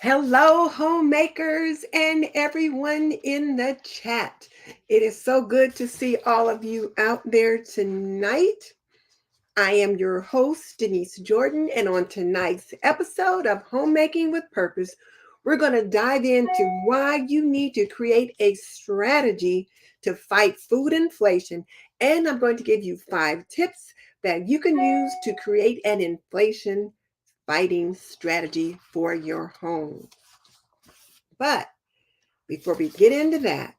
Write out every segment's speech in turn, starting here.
Hello, homemakers and everyone in the chat. It is so good to see all of you out there tonight. I am your host, Denise Jordan, and on tonight's episode of Homemaking with Purpose, we're going to dive into why you need to create a strategy to fight food inflation. And I'm going to give you 5 tips that you can use to create an inflation fighting strategy for your home. But before we get into that,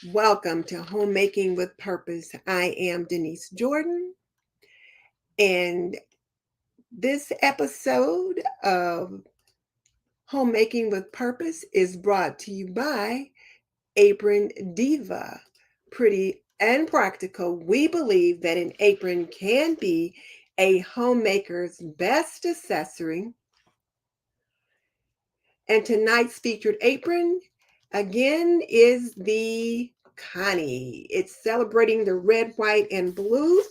welcome to Homemaking with Purpose. I am Denise Jordan, and this episode of Homemaking with Purpose is brought to you by Apron Diva. Pretty and practical, we believe that an apron can be a homemaker's best accessory. And tonight's featured apron, again, is the Connie. It's celebrating the red, white, and blue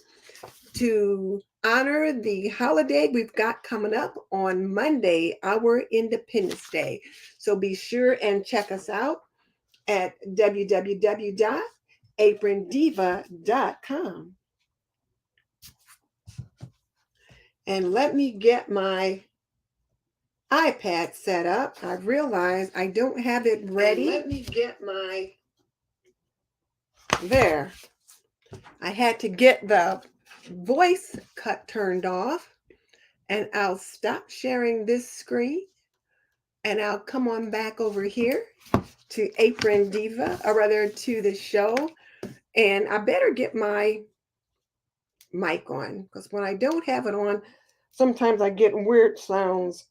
to honor the holiday we've got coming up on Monday, our Independence Day. So be sure and check us out at www.aprondiva.com. And let me get my iPad set up. I realize I don't have it ready. Let me get my there. I had to get the voice cut turned off, and I'll stop sharing this screen and I'll come on back over here to Apron Diva, or rather to the show. And I better get my mic on because when I don't have it on, sometimes I get weird sounds.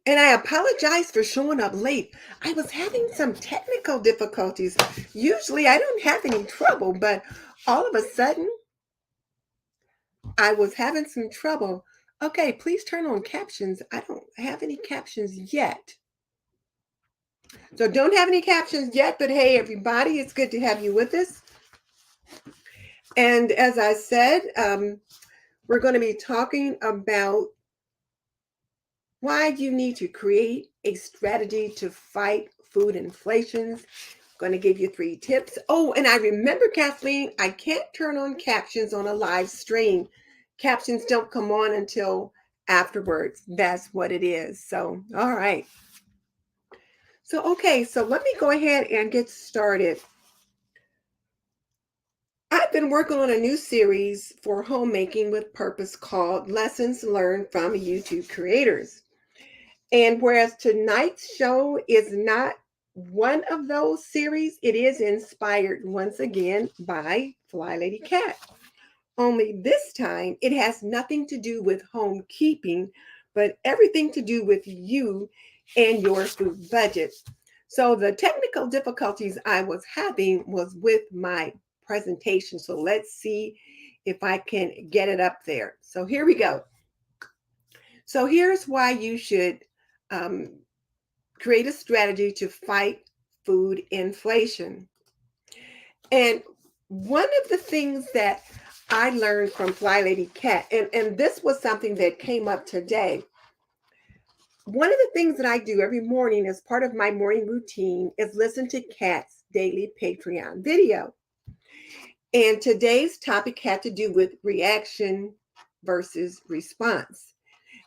And I apologize for showing up late. I was having some technical difficulties. Usually I don't have any trouble, but all of a sudden I was having some trouble. Okay, please turn on captions. I don't have any captions yet. So don't have any captions yet, but hey, everybody, it's good to have you with us. And as I said, we're going to be talking about why you need to create a strategy to fight food inflation. Going to give you 3 tips. Oh, and I remember, Kathleen, I can't turn on captions on a live stream. Captions don't come on until afterwards. That's what it is. So, all right. So let me go ahead and get started. I've been working on a new series for Homemaking with Purpose called Lessons Learned from YouTube Creators. And whereas tonight's show is not one of those series, it is inspired once again by Fly Lady Cat. Only this time, it has nothing to do with home keeping, but everything to do with you and your food budget. So the technical difficulties I was having was with my presentation. So let's see if I can get it up there. So here we go. So here's why you should create a strategy to fight food inflation. And one of the things that I learned from Fly Lady Cat, and this was something that came up today. One of the things that I do every morning as part of my morning routine is listen to Kat's daily Patreon video. And today's topic had to do with reaction versus response.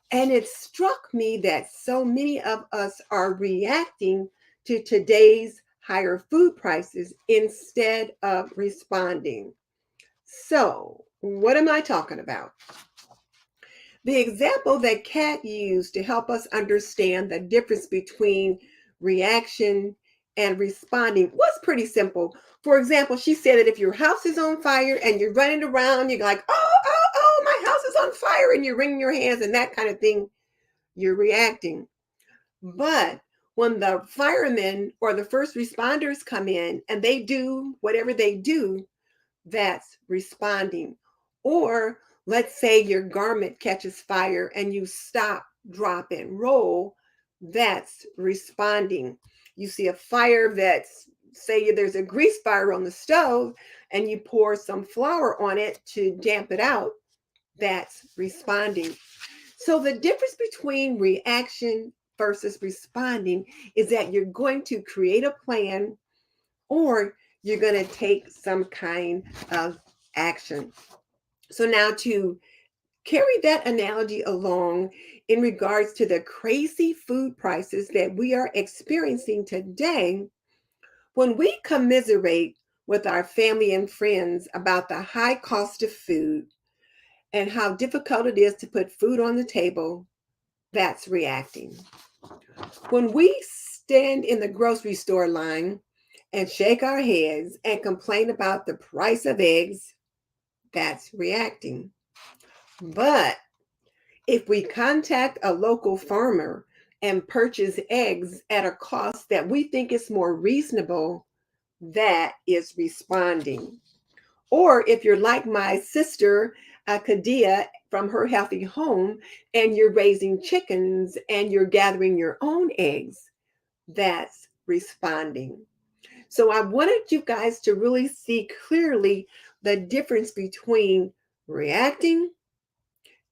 And it struck me that so many of us are reacting to today's higher food prices instead of responding. So, what am I talking about? The example that Kat used to help us understand the difference between reaction and responding was pretty simple. For example, she said that if your house is on fire and you're running around, you're like, oh, my house is on fire, and you're wringing your hands and that kind of thing, you're reacting. But when the firemen or the first responders come in and they do whatever they do, that's responding. Or let's say your garment catches fire and you stop, drop, and roll, that's responding. You see a fire that's, say there's a grease fire on the stove and you pour some flour on it to damp it out, that's responding. So the difference between reaction versus responding is that you're going to create a plan or you're going to take some kind of action. So now to carry that analogy along in regards to the crazy food prices that we are experiencing today, when we commiserate with our family and friends about the high cost of food and how difficult it is to put food on the table, that's reacting. When we stand in the grocery store line and shake our heads and complain about the price of eggs, that's reacting. But if we contact a local farmer and purchase eggs at a cost that we think is more reasonable, that is responding. Or if you're like my sister, Kadia, from her healthy home, and you're raising chickens and you're gathering your own eggs, that's responding. So I wanted you guys to really see clearly the difference between reacting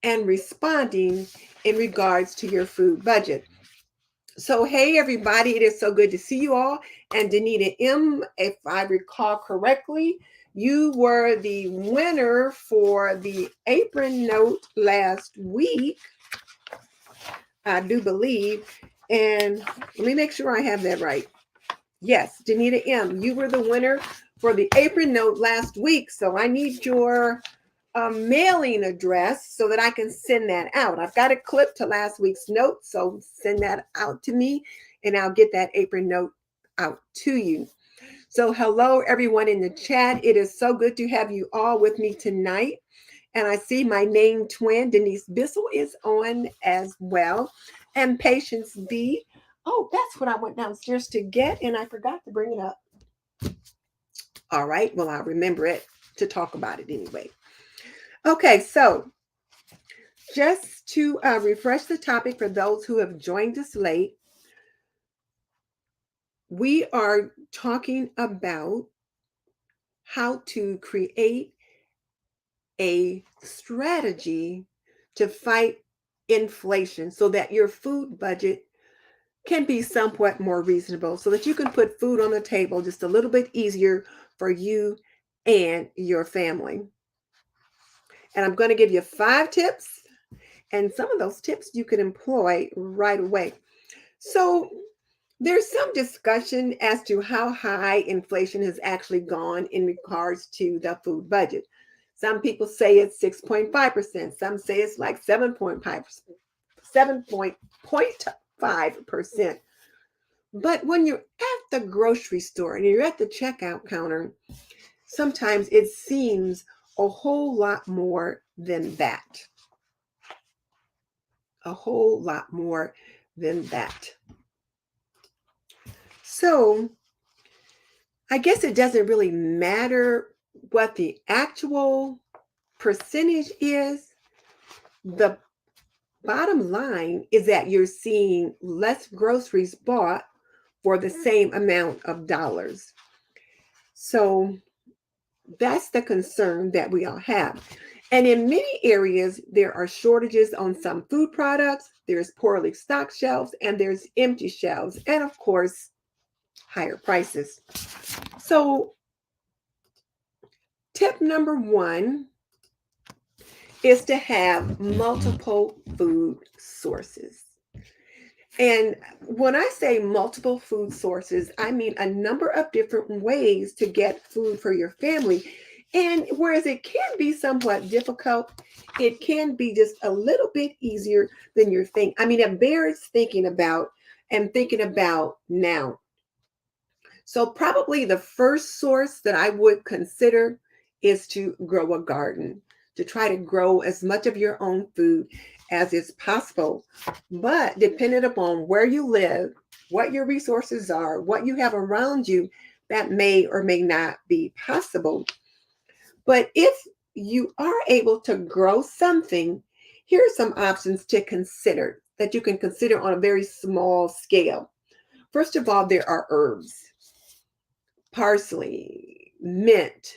and responding in regards to your food budget. So, hey, everybody, it is so good to see you all. And Danita M., if I recall correctly, you were the winner for the apron note last week, I do believe. And let me make sure I have that right. Yes, Danita M., you were the winner for the apron note last week. So I need your mailing address so that I can send that out. I've got a clip to last week's note, so send that out to me and I'll get that apron note out to you. So hello everyone in the chat. It is so good to have you all with me tonight. And I see my name twin, Denise Bissell, is on as well. And Patience B. Oh, that's what I went downstairs to get, and I forgot to bring it up. All right, well, I'll remember it to talk about it anyway. Okay, so just to refresh the topic for those who have joined us late, we are talking about how to create a strategy to fight inflation so that your food budget can be somewhat more reasonable, so that you can put food on the table just a little bit easier for you and your family. And I'm going to give you 5 tips, and some of those tips you can employ right away. So there's some discussion as to how high inflation has actually gone in regards to the food budget. Some people say it's 6.5%. Some say it's like 7.5%. But when you're at the grocery store and you're at the checkout counter, sometimes it seems a whole lot more than that. A whole lot more than that. So I guess it doesn't really matter what the actual percentage is. The bottom line is that you're seeing less groceries bought for the same amount of dollars. So that's the concern that we all have. And in many areas, there are shortages on some food products, there's poorly stocked shelves, and there's empty shelves, and of course, higher prices. So tip number 1 is to have multiple food sources. And when I say multiple food sources, I mean a number of different ways to get food for your family. And whereas it can be somewhat difficult, it can be just a little bit easier than you think. I mean, it bears thinking about and thinking about now. So probably the first source that I would consider is to grow a garden, to try to grow as much of your own food as is possible. But depending upon where you live, what your resources are, what you have around you, that may or may not be possible. But if you are able to grow something, here are some options to consider that you can consider on a very small scale. First of all, there are herbs. Parsley, mint,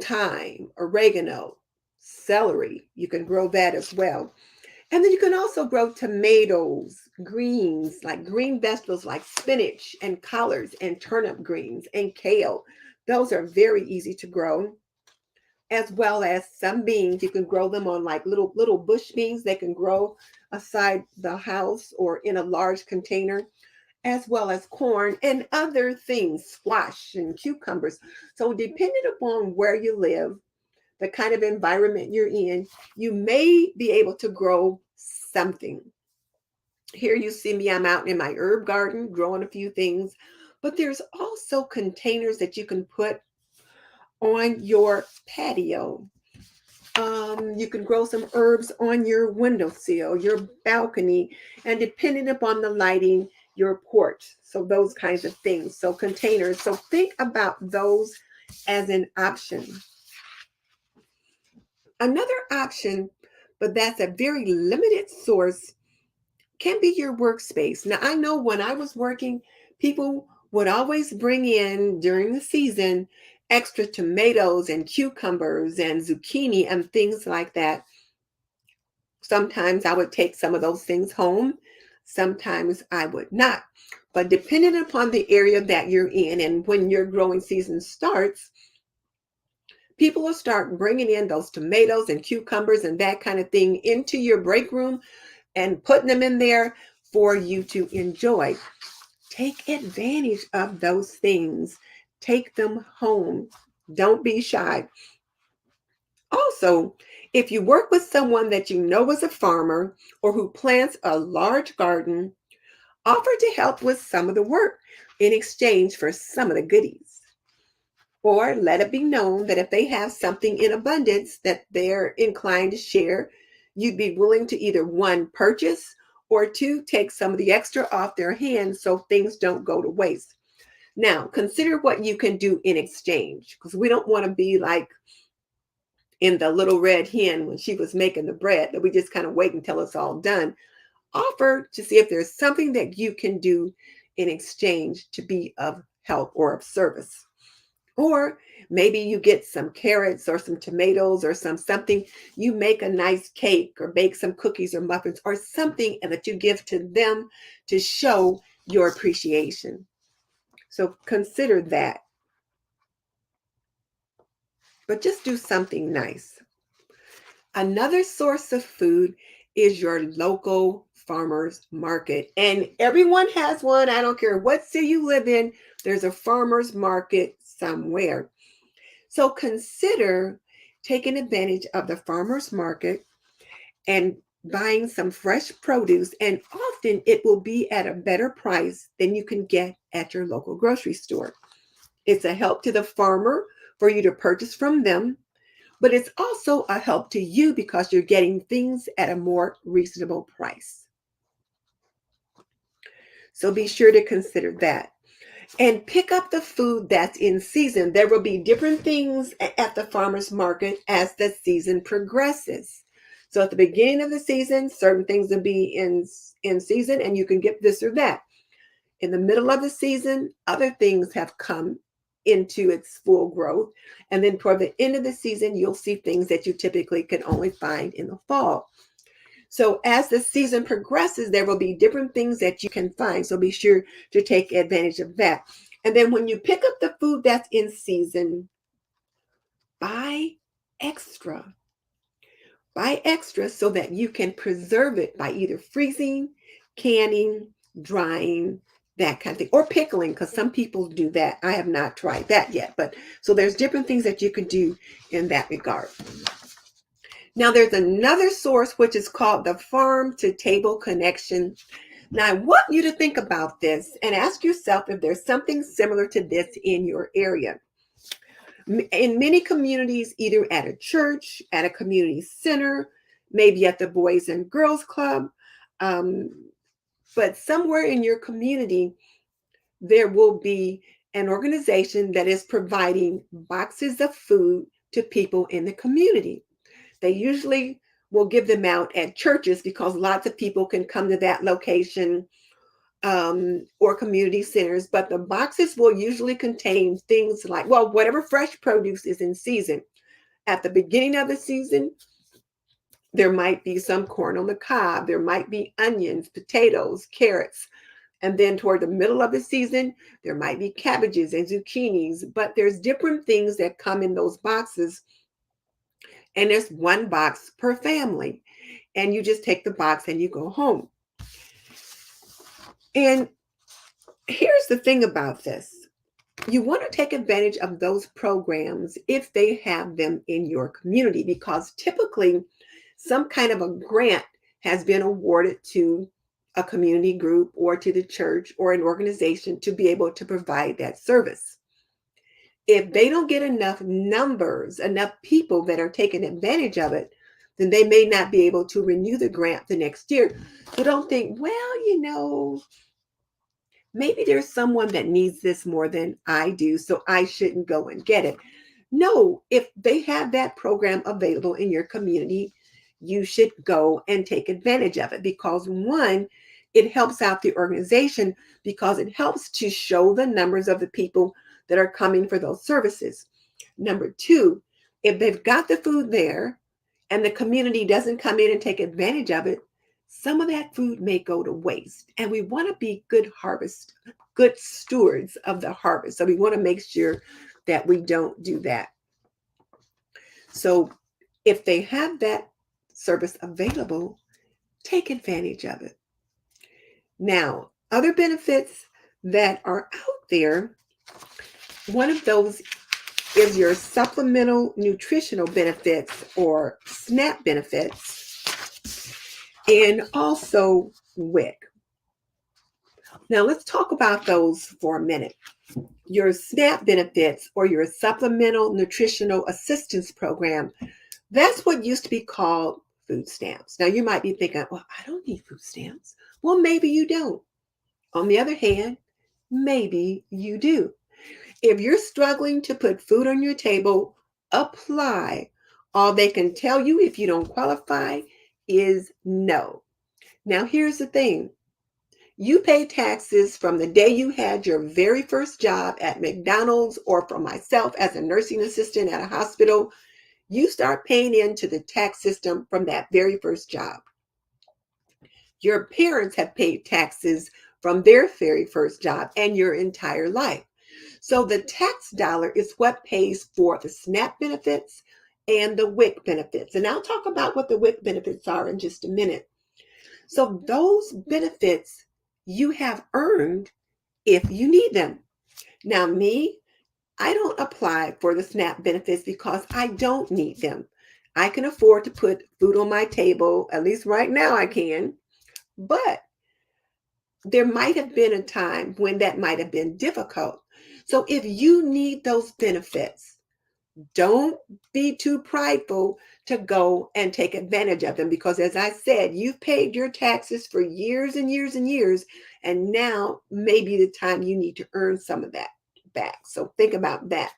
thyme, oregano, celery. You can grow that as well. And then you can also grow tomatoes, greens, like green vegetables like spinach and collards and turnip greens and kale. Those are very easy to grow, as well as some beans. You can grow them on like little bush beans. They can grow aside the house or in a large container, as well as corn and other things, squash and cucumbers. So depending upon where you live, the kind of environment you're in, you may be able to grow something. Here you see me, I'm out in my herb garden growing a few things, but there's also containers that you can put on your patio. You can grow some herbs on your windowsill, your balcony, and depending upon the lighting, your porch. So those kinds of things. So containers. So think about those as an option. Another option, but that's a very limited source, can be your workspace. Now, I know when I was working, people would always bring in during the season extra tomatoes and cucumbers and zucchini and things like that. Sometimes I would take some of those things home, sometimes I would not. But depending upon the area that you're in and when your growing season starts, people will start bringing in those tomatoes and cucumbers and that kind of thing into your break room and putting them in there for you to enjoy. Take advantage of those things. Take them home. Don't be shy. Also, if you work with someone that you know is a farmer or who plants a large garden, offer to help with some of the work in exchange for some of the goodies. Or let it be known that if they have something in abundance that they're inclined to share, you'd be willing to either one, purchase, or two, take some of the extra off their hands so things don't go to waste. Now, consider what you can do in exchange, because we don't want to be like in the little red hen when she was making the bread, that we just kind of wait until it's all done. Offer to see if there's something that you can do in exchange to be of help or of service. Or maybe you get some carrots or some tomatoes or something. You make a nice cake or bake some cookies or muffins or something that you give to them to show your appreciation. So consider that. But just do something nice. Another source of food is your local farmers market. And everyone has one. I don't care what city you live in, there's a farmers market somewhere. So consider taking advantage of the farmers market and buying some fresh produce. And often it will be at a better price than you can get at your local grocery store. It's a help to the farmer for you to purchase from them, but it's also a help to you because you're getting things at a more reasonable price. So be sure to consider that. And pick up the food that's in season. There will be different things at the farmer's market as the season progresses. So at the beginning of the season, certain things will be in season and you can get this or that. In the middle of the season, other things have come into its full growth. And then toward the end of the season, you'll see things that you typically can only find in the fall. So as the season progresses, there will be different things that you can find. So be sure to take advantage of that. And then when you pick up the food that's in season, buy extra. Buy extra so that you can preserve it by either freezing, canning, drying, that kind of thing, or pickling, because some people do that. I have not tried that yet. But so there's different things that you can do in that regard. Now, there's another source which is called the farm to table connection. Now, I want you to think about this and ask yourself if there's something similar to this in your area. In many communities, either at a church, at a community center, maybe at the Boys and Girls Club, but somewhere in your community, there will be an organization that is providing boxes of food to people in the community. They usually will give them out at churches because lots of people can come to that location, or community centers. But the boxes will usually contain things like, well, whatever fresh produce is in season. At the beginning of the season, There might be some corn on the cob. There might be onions, potatoes, carrots. And then toward the middle of the season, there might be cabbages and zucchinis, but there's different things that come in those boxes. And there's one box per family. And you just take the box and you go home. And here's the thing about this. You want to take advantage of those programs if they have them in your community, because typically some kind of a grant has been awarded to a community group or to the church or an organization to be able to provide that service. If they don't get enough numbers, enough people that are taking advantage of it, then they may not be able to renew the grant the next year. So don't think, well, maybe there's someone that needs this more than I do, so I shouldn't go and get it. No, if they have that program available in your community, you should go and take advantage of it, because one, it helps out the organization because it helps to show the numbers of the people that are coming for those services. Number two, if they've got the food there and the community doesn't come in and take advantage of it, some of that food may go to waste. And we want to be good stewards of the harvest. So we want to make sure that we don't do that. So if they have that service available, take advantage of it. Now, other benefits that are out there, one of those is your supplemental nutritional benefits or SNAP benefits, and also WIC. Now let's talk about those for a minute. Your SNAP benefits or your Supplemental Nutritional Assistance Program, that's what used to be called food stamps. Now you might be thinking, well, I don't need food stamps. Well, maybe you don't. On the other hand, maybe you do. If you're struggling to put food on your table, apply. All they can tell you if you don't qualify is no. Now here's the thing. You pay taxes from the day you had your very first job at McDonald's, or for myself as a nursing assistant at a hospital. You start paying into the tax system from that very first job. Your parents have paid taxes from their very first job and your entire life. So the tax dollar is what pays for the SNAP benefits and the WIC benefits. And I'll talk about what the WIC benefits are in just a minute. So those benefits you have earned if you need them. Now, me, I don't apply for the SNAP benefits because I don't need them. I can afford to put food on my table, at least right now I can, but there might have been a time when that might have been difficult. So if you need those benefits, don't be too prideful to go and take advantage of them, because as I said, you've paid your taxes for years and years and years, and now may be the time you need to earn some of that back. So think about that.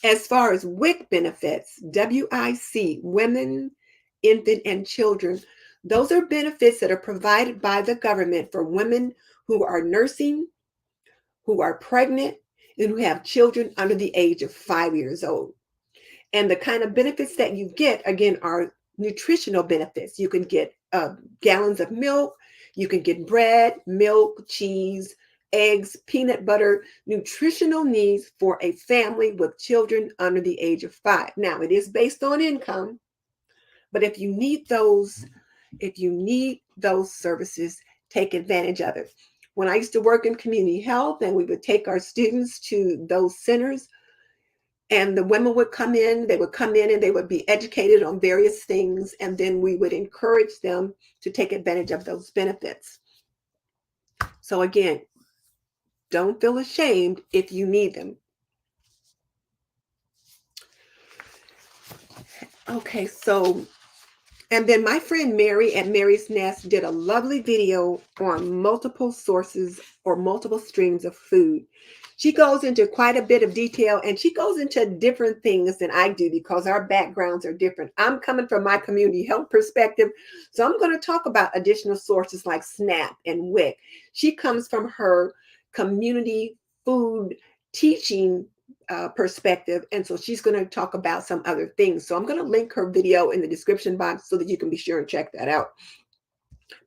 As far as WIC benefits, WIC, women, infant, and children, those are benefits that are provided by the government for women who are nursing, who are pregnant, and who have children under the age of 5 years old. And the kind of benefits that you get, again, are nutritional benefits. You can get gallons of milk, you can get bread, milk, cheese, eggs, peanut butter, nutritional needs for a family with children under the age of 5. Now, it is based on income, but if you need those services, take advantage of it. When I used to work in community health and we would take our students to those centers, and the women would come in, and they would be educated on various things, and then we would encourage them to take advantage of those benefits. So again, don't feel ashamed if you need them. Okay, so, and then my friend Mary at Mary's Nest did a lovely video on multiple sources or multiple streams of food. She goes into quite a bit of detail, and she goes into different things than I do because our backgrounds are different. I'm coming from my community health perspective, so I'm going to talk about additional sources like SNAP and WIC. She comes from her community food teaching perspective. And so she's going to talk about some other things. So I'm going to link her video in the description box so that you can be sure and check that out,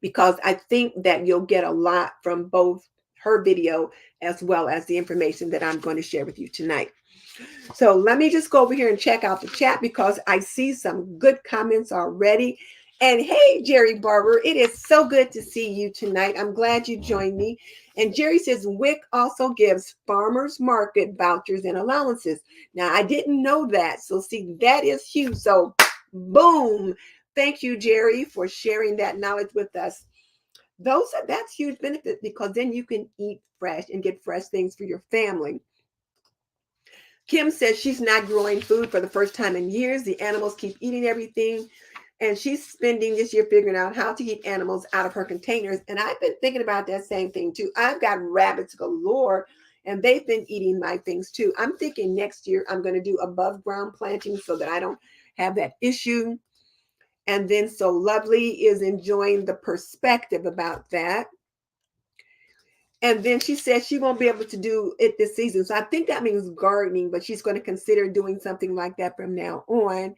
because I think that you'll get a lot from both her video as well as the information that I'm going to share with you tonight. So let me just go over here and check out the chat, because I see some good comments already. And hey, Jerry Barber, it is so good to see you tonight. I'm glad you joined me. And Jerry says WIC also gives farmers market vouchers and allowances. Now, I didn't know that. So see, that is huge. So boom. Thank you, Jerry, for sharing that knowledge with us. That's huge benefit, because then you can eat fresh and get fresh things for your family. Kim says she's not growing food for the first time in years. The animals keep eating everything. And she's spending this year figuring out how to keep animals out of her containers. And I've been thinking about that same thing too. I've got rabbits galore, and they've been eating my things too. I'm thinking next year I'm going to do above ground planting so that I don't have that issue. And then So Lovely is enjoying the perspective about that. And then she said she won't be able to do it this season. So I think that means gardening, but she's going to consider doing something like that from now on.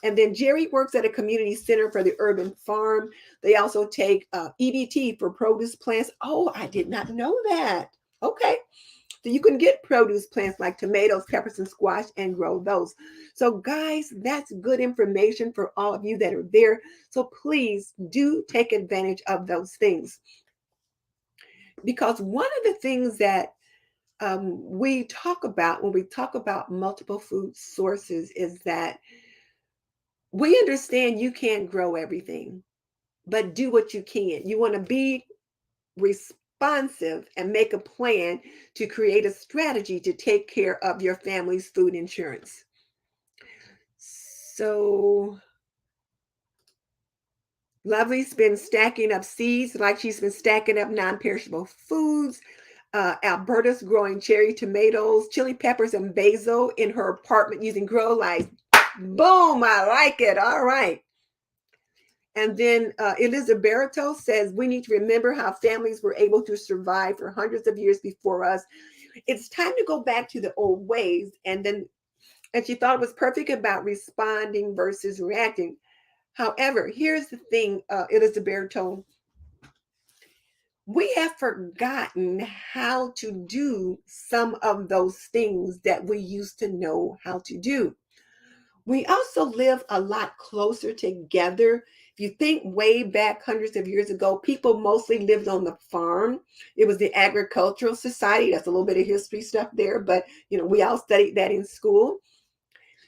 And then Jerry works at a community center for the urban farm. They also take EBT for produce plants. Oh, I did not know that. Okay. So you can get produce plants like tomatoes, peppers, and squash and grow those. So guys, that's good information for all of you that are there. So please do take advantage of those things. Because one of the things that we talk about when we talk about multiple food sources is that we understand you can't grow everything, but do what you can. You want to be responsive and make a plan to create a strategy to take care of your family's food insurance. So Lovely's been stacking up seeds like she's been stacking up non-perishable foods. Alberta's growing cherry tomatoes, chili peppers, and basil in her apartment using grow lights. Boom, I like it. All right. And then Elizabeth says we need to remember how families were able to survive for hundreds of years before us. It's time to go back to the old ways. And she thought it was perfect about responding versus reacting. However, here's the thing, Elizabeth, we have forgotten how to do some of those things that we used to know how to do. We also live a lot closer together. If you think way back hundreds of years ago, people mostly lived on the farm. It was the agricultural society. That's a little bit of history stuff there, but we all studied that in school.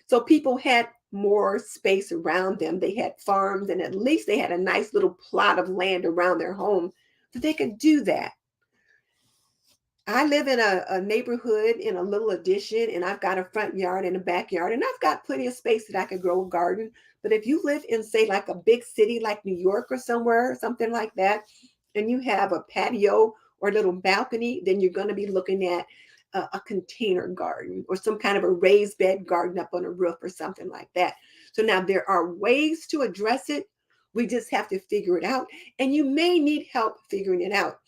So people had more space around them. They had farms, and at least they had a nice little plot of land around their home that they could do that. I live in a neighborhood in a little addition, and I've got a front yard and a backyard, and I've got plenty of space that I could grow a garden. But if you live in, say, like a big city like New York or somewhere, something like that, and you have a patio or a little balcony, then you're going to be looking at a container garden or some kind of a raised bed garden up on a roof or something like that. So now there are ways to address it. We just have to figure it out. And you may need help figuring it out.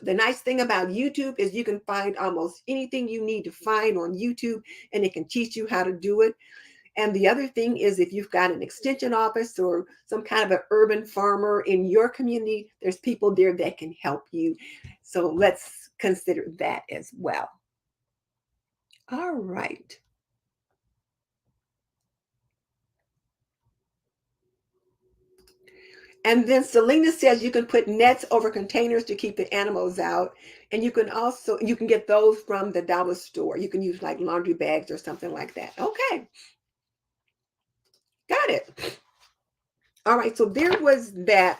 The nice thing about YouTube is you can find almost anything you need to find on YouTube, and it can teach you how to do it. And the other thing is, if you've got an extension office or some kind of an urban farmer in your community, there's people there that can help you. So let's consider that as well. All right. And then Selena says you can put nets over containers to keep the animals out. And you can get those from the dollar store. You can use like laundry bags or something like that. Okay. Got it. All right. So there was that.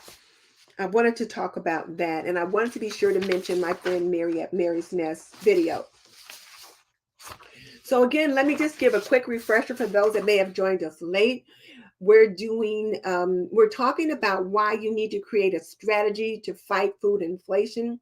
I wanted to talk about that. And I wanted to be sure to mention my friend Mary at Mary's Nest video. So again, let me just give a quick refresher for those that may have joined us late. We're talking about why you need to create a strategy to fight food inflation.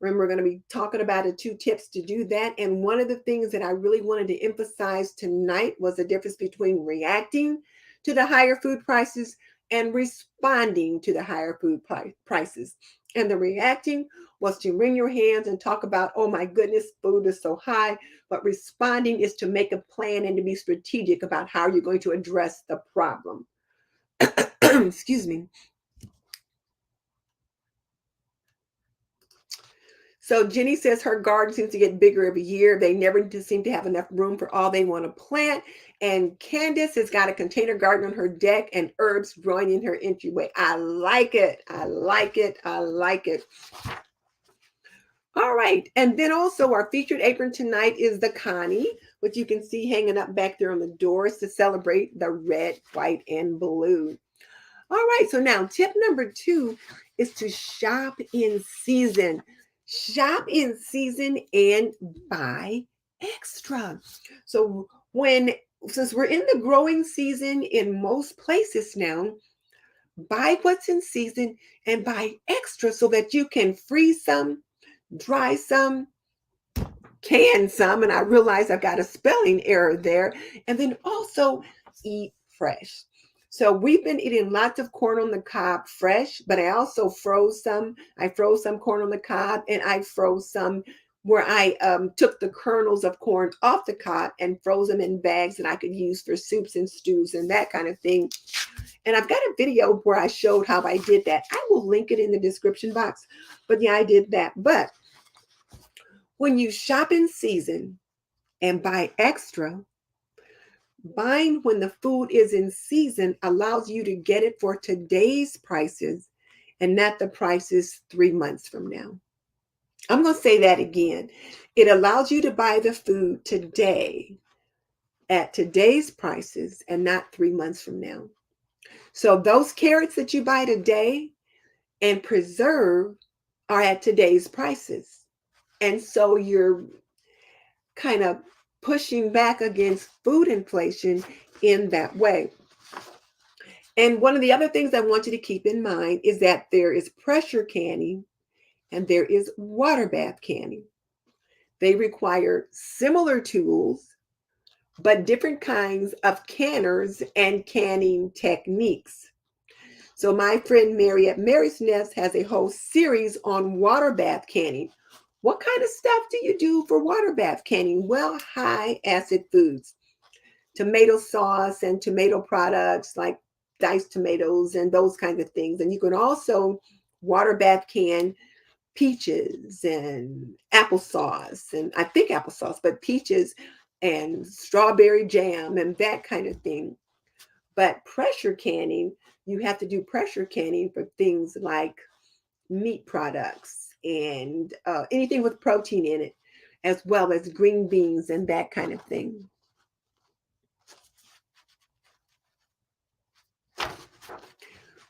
And we're going to be talking about the 2 tips to do that. And one of the things that I really wanted to emphasize tonight was the difference between reacting to the higher food prices and responding to the higher food prices. And the reacting was to wring your hands and talk about, oh my goodness, food is so high. But responding is to make a plan and to be strategic about how you're going to address the problem. Excuse me. So Jenny says her garden seems to get bigger every year. They never seem to have enough room for all they want to plant. And Candace has got a container garden on her deck and herbs growing in her entryway. I like it. I like it. I like it. All right. And then also our featured apron tonight is the Connie, which you can see hanging up back there on the doors to celebrate the red, white, and blue. All right. So now tip number 2 is to shop in season. Shop in season and buy extra. So since we're in the growing season in most places now, buy what's in season and buy extra so that you can freeze some, dry some, can some, and I realize I've got a spelling error there, and then also eat fresh. So we've been eating lots of corn on the cob fresh, but I also froze some. I froze some corn on the cob, and I froze some where I took the kernels of corn off the cob and froze them in bags that I could use for soups and stews and that kind of thing. And I've got a video where I showed how I did that. I will link it in the description box. But yeah, I did that. But when you shop in season and buy extra, buying when the food is in season allows you to get it for today's prices and not the prices 3 months from now. I'm going to say that again. It allows you to buy the food today at today's prices and not 3 months from now. So those carrots that you buy today and preserve are at today's prices. And so you're kind of pushing back against food inflation in that way. And one of the other things I want you to keep in mind is that there is pressure canning and there is water bath canning. They require similar tools, but different kinds of canners and canning techniques. So my friend Mary at Mary's Nest has a whole series on water bath canning. What kind of stuff do you do for water bath canning? Well, high acid foods, tomato sauce and tomato products like diced tomatoes and those kinds of things. And you can also water bath can peaches and applesauce, and I think applesauce, but peaches and strawberry jam and that kind of thing. But pressure canning, you have to do pressure canning for things like meat products and anything with protein in it, as well as green beans and that kind of thing.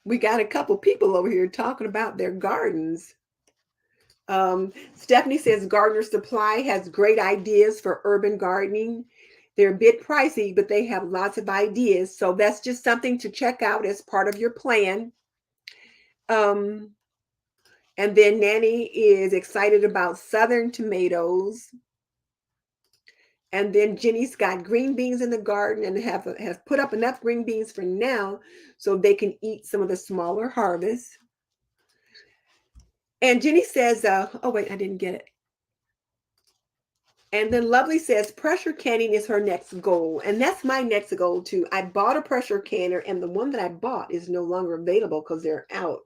We got a couple people over here talking about their gardens. Stephanie says Gardener Supply has great ideas for urban gardening. They're a bit pricey, but they have lots of ideas. So that's just something to check out as part of your plan. And then Nanny is excited about southern tomatoes. And then Jenny's got green beans in the garden and has put up enough green beans for now so they can eat some of the smaller harvests. And Jenny says, oh, wait, I didn't get it. And then Lovely says pressure canning is her next goal. And that's my next goal too. I bought a pressure canner and the one that I bought is no longer available because they're out.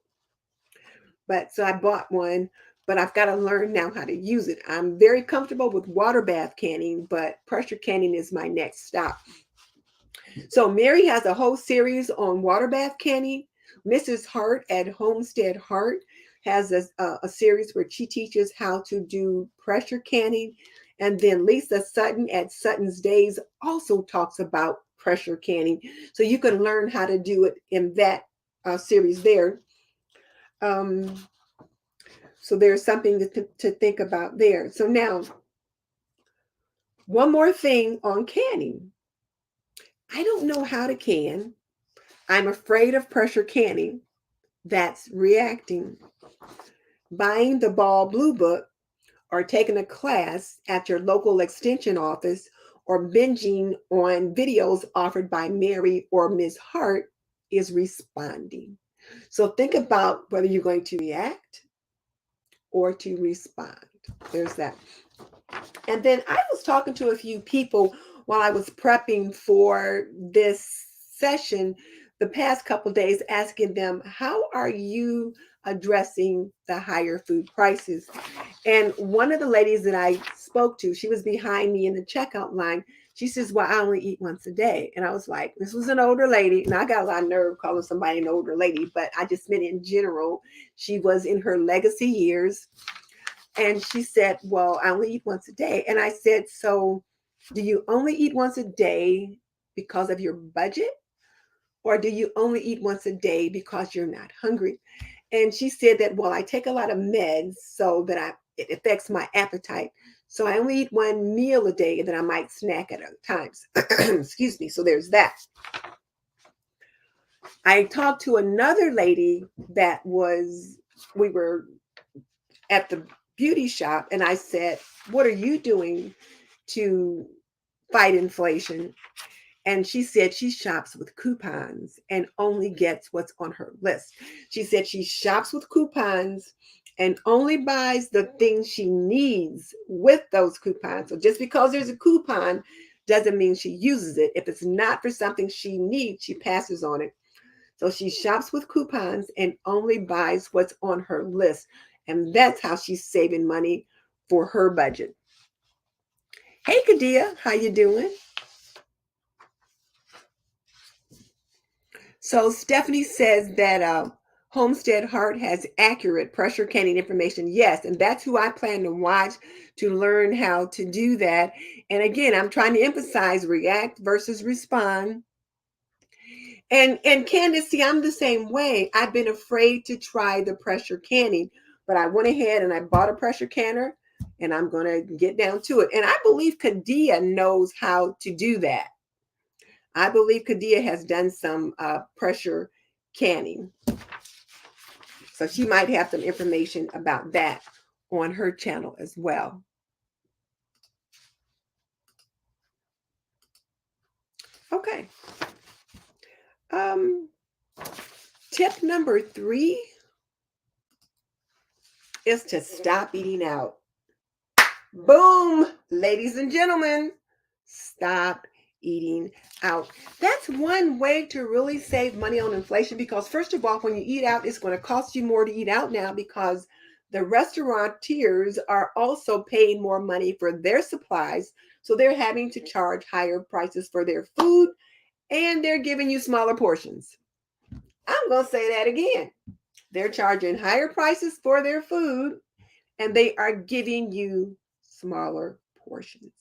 But so I bought one, but I've got to learn now how to use it. I'm very comfortable with water bath canning, but pressure canning is my next stop. So Mary has a whole series on water bath canning. Mrs. Hart at Homestead Hart has a series where she teaches how to do pressure canning. And then Lisa Sutton at Sutton's Days also talks about pressure canning. So you can learn how to do it in that series there. So there's something to think about there. So now, one more thing on canning. I don't know how to can. I'm afraid of pressure canning. That's reacting. Buying the Ball Blue Book or taking a class at your local extension office or binging on videos offered by Mary or Ms. Hart is responding. So think about whether you're going to react or to respond. There's that. And then I was talking to a few people while I was prepping for this session the past couple of days, asking them, how are you addressing the higher food prices? And one of the ladies that I spoke to, she was behind me in the checkout line. She says, well, I only eat once a day. And I was like, this was an older lady. And I got a lot of nerve calling somebody an older lady, but I just meant in general. She was in her legacy years. And she said, well, I only eat once a day. And I said, so do you only eat once a day because of your budget? Or do you only eat once a day because you're not hungry? And she said that, well, I take a lot of meds so that it affects my appetite. So I only eat one meal a day and then I might snack at other times. Excuse me. So there's that. I talked to another lady we were at the beauty shop, and I said, what are you doing to fight inflation? And she said she shops with coupons and only gets what's on her list. She said she shops with coupons and only buys the things she needs with those coupons. So just because there's a coupon doesn't mean she uses it. If it's not for something she needs, she passes on it. So she shops with coupons and only buys what's on her list. And that's how she's saving money for her budget. Hey, Kadia, how you doing? So Stephanie says that Homestead Heart has accurate pressure canning information. Yes, and that's who I plan to watch to learn how to do that. And again, I'm trying to emphasize react versus respond. And Candace, see, I'm the same way. I've been afraid to try the pressure canning, but I went ahead and I bought a pressure canner, and I'm going to get down to it. And I believe Kadia knows how to do that. I believe Kadia has done some pressure canning. So she might have some information about that on her channel as well. Okay. Tip number 3 is to stop eating out. Boom, ladies and gentlemen, stop eating out. That's one way to really save money on inflation, because first of all, when you eat out, it's going to cost you more to eat out now, because the restaurateurs are also paying more money for their supplies. So they're having to charge higher prices for their food, and they're giving you smaller portions. I'm going to say that again. They're charging higher prices for their food, and they are giving you smaller portions.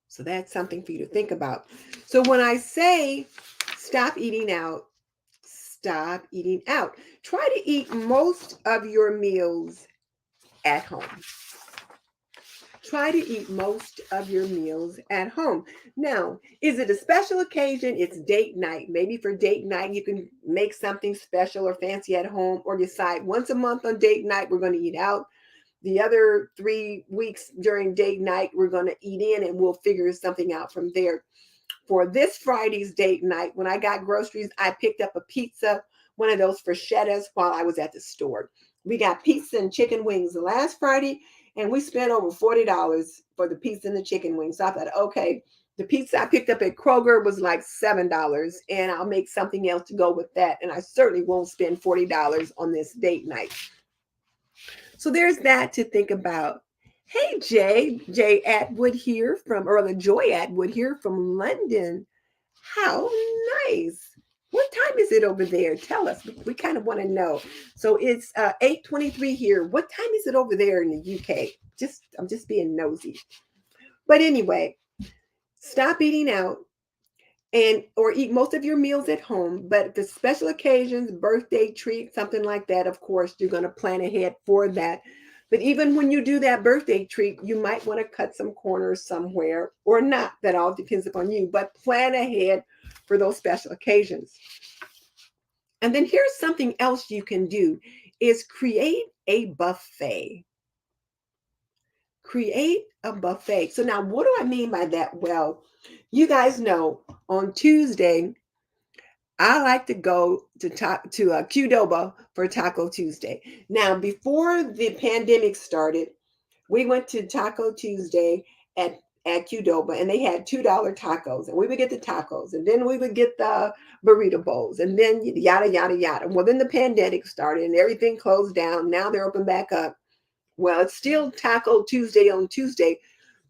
So that's something for you to think about. So when I say stop eating out, stop eating out. Try to eat most of your meals at home. Try to eat most of your meals at home. Now, is it a special occasion? It's date night. Maybe for date night, you can make something special or fancy at home, or decide once a month on date night, we're going to eat out. The other 3 weeks during date night, we're going to eat in, and we'll figure something out from there. For this Friday's date night, when I got groceries, I picked up a pizza, one of those frushettas, while I was at the store. We got pizza and chicken wings last Friday, and we spent over $40 for the pizza and the chicken wings. So I thought, okay, the pizza I picked up at Kroger was like $7, and I'll make something else to go with that. And I certainly won't spend $40 on this date night. So there's that to think about. Hey, Jay Atwood here or the Joy Atwood here from London. How nice. What time is it over there? Tell us. We kind of want to know. So it's 8:23 here. What time is it over there in the UK? I'm just being nosy. But anyway, stop eating out or eat most of your meals at home. But for special occasions, birthday treat, something like that, of course, you're going to plan ahead for that. But even when you do that birthday treat, you might want to cut some corners somewhere or not. That all depends upon you, but plan ahead for those special occasions. And then here's something else you can do is create a buffet. Create a buffet. So now what do I mean by that? Well, you guys know on Tuesday, I like to go to Qdoba for Taco Tuesday. Now, before the pandemic started, we went to Taco Tuesday at Qdoba, and they had $2 tacos, and we would get the tacos, and then we would get the burrito bowls, and then yada yada yada. Well, then the pandemic started, and everything closed down. Now they're open back up. Well, it's still Taco Tuesday on Tuesday,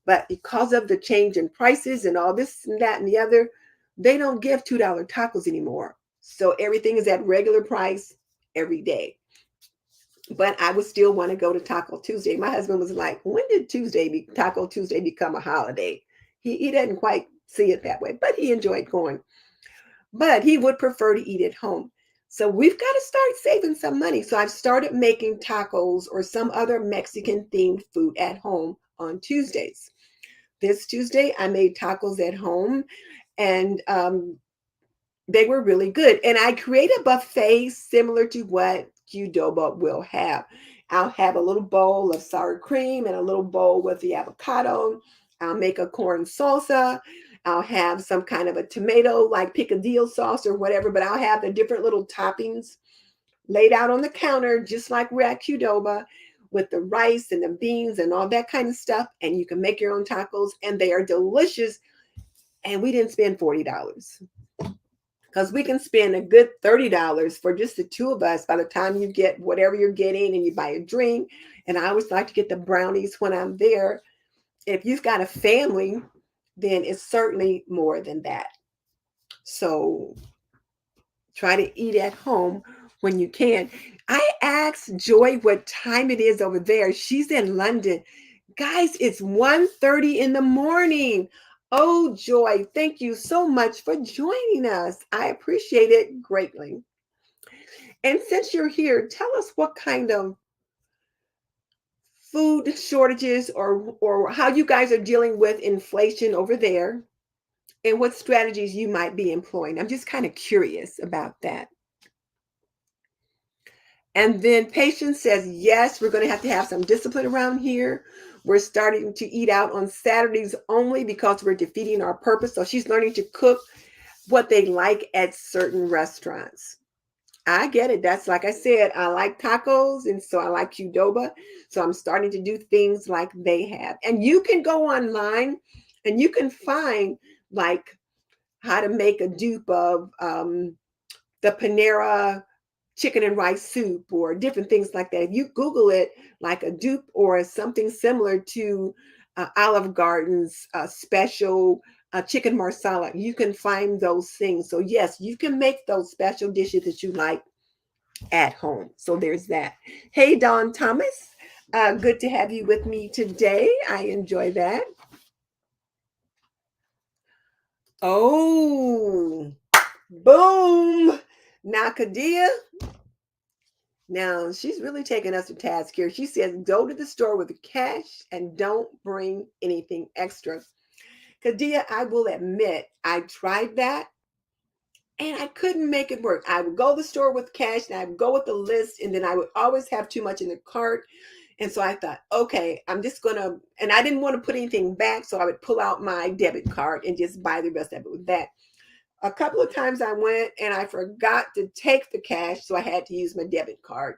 but because of the change in prices and all this and that and the other, they don't give $2 tacos anymore. So everything is at regular price every day. But I would still want to go to Taco Tuesday. My husband was like, when did Taco Tuesday become a holiday? He didn't quite see it that way, but he enjoyed going. But he would prefer to eat at home. So we've got to start saving some money. So I've started making tacos or some other Mexican themed food at home on Tuesdays. This Tuesday, I made tacos at home, and they were really good. And I create a buffet similar to what Qdoba will have. I'll have a little bowl of sour cream and a little bowl with the avocado. I'll make a corn salsa. I'll have some kind of a tomato, like picadillo sauce or whatever, but I'll have the different little toppings laid out on the counter, just like we're at Qdoba, with the rice and the beans and all that kind of stuff. And you can make your own tacos, and they are delicious. And we didn't spend $40, because we can spend a good $30 for just the two of us by the time you get whatever you're getting and you buy a drink. And I always like to get the brownies when I'm there. If you've got a family, then it's certainly more than that. So try to eat at home when you can. I asked Joy what time it is over there. She's in London. Guys, it's 1:30 in the morning. Oh, Joy, thank you so much for joining us. I appreciate it greatly. And since you're here, tell us what kind of food shortages or how you guys are dealing with inflation over there, and what strategies you might be employing. I'm just kind of curious about that. And then Patience says, yes, we're going to have some discipline around here. We're starting to eat out on Saturdays only because we're defeating our purpose. So she's learning to cook what they like at certain restaurants. I get it. That's like I said, I like tacos, and so I like Qdoba. So I'm starting to do things like they have. And you can go online and you can find like how to make a dupe of the Panera chicken and rice soup or different things like that. If you Google it, like a dupe or something similar to Olive Garden's special chicken marsala, you can find those things. So yes, you can make those special dishes that you like at home. So there's that. Hey, Dawn Thomas, good to have you with me today. I enjoy that. Oh, boom. Now, Kadia, now she's really taking us to task here. She says, go to the store with the cash and don't bring anything extra. Kadia, I will admit, I tried that and I couldn't make it work. I would go to the store with cash and I would go with the list, and then I would always have too much in the cart. And so I thought, okay, I'm just gonna, and I didn't want to put anything back, so I would pull out my debit card and just buy the rest of it with that. A couple of times I went and I forgot to take the cash, so I had to use my debit card.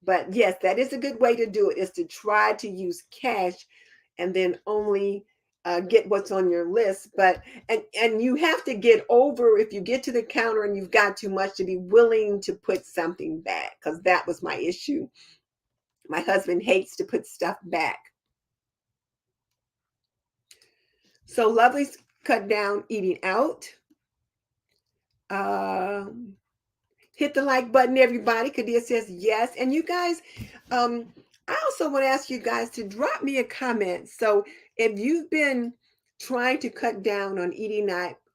But yes, that is a good way to do it, is to try to use cash and then only get what's on your list. But and you have to get over, if you get to the counter and you've got too much, to be willing to put something back, because that was my issue. My husband hates to put stuff back. So Lovely's cut down eating out. Hit the like button, everybody. Kadia says yes. And you guys, I also want to ask you guys to drop me a comment. So if you've been trying to cut down on eating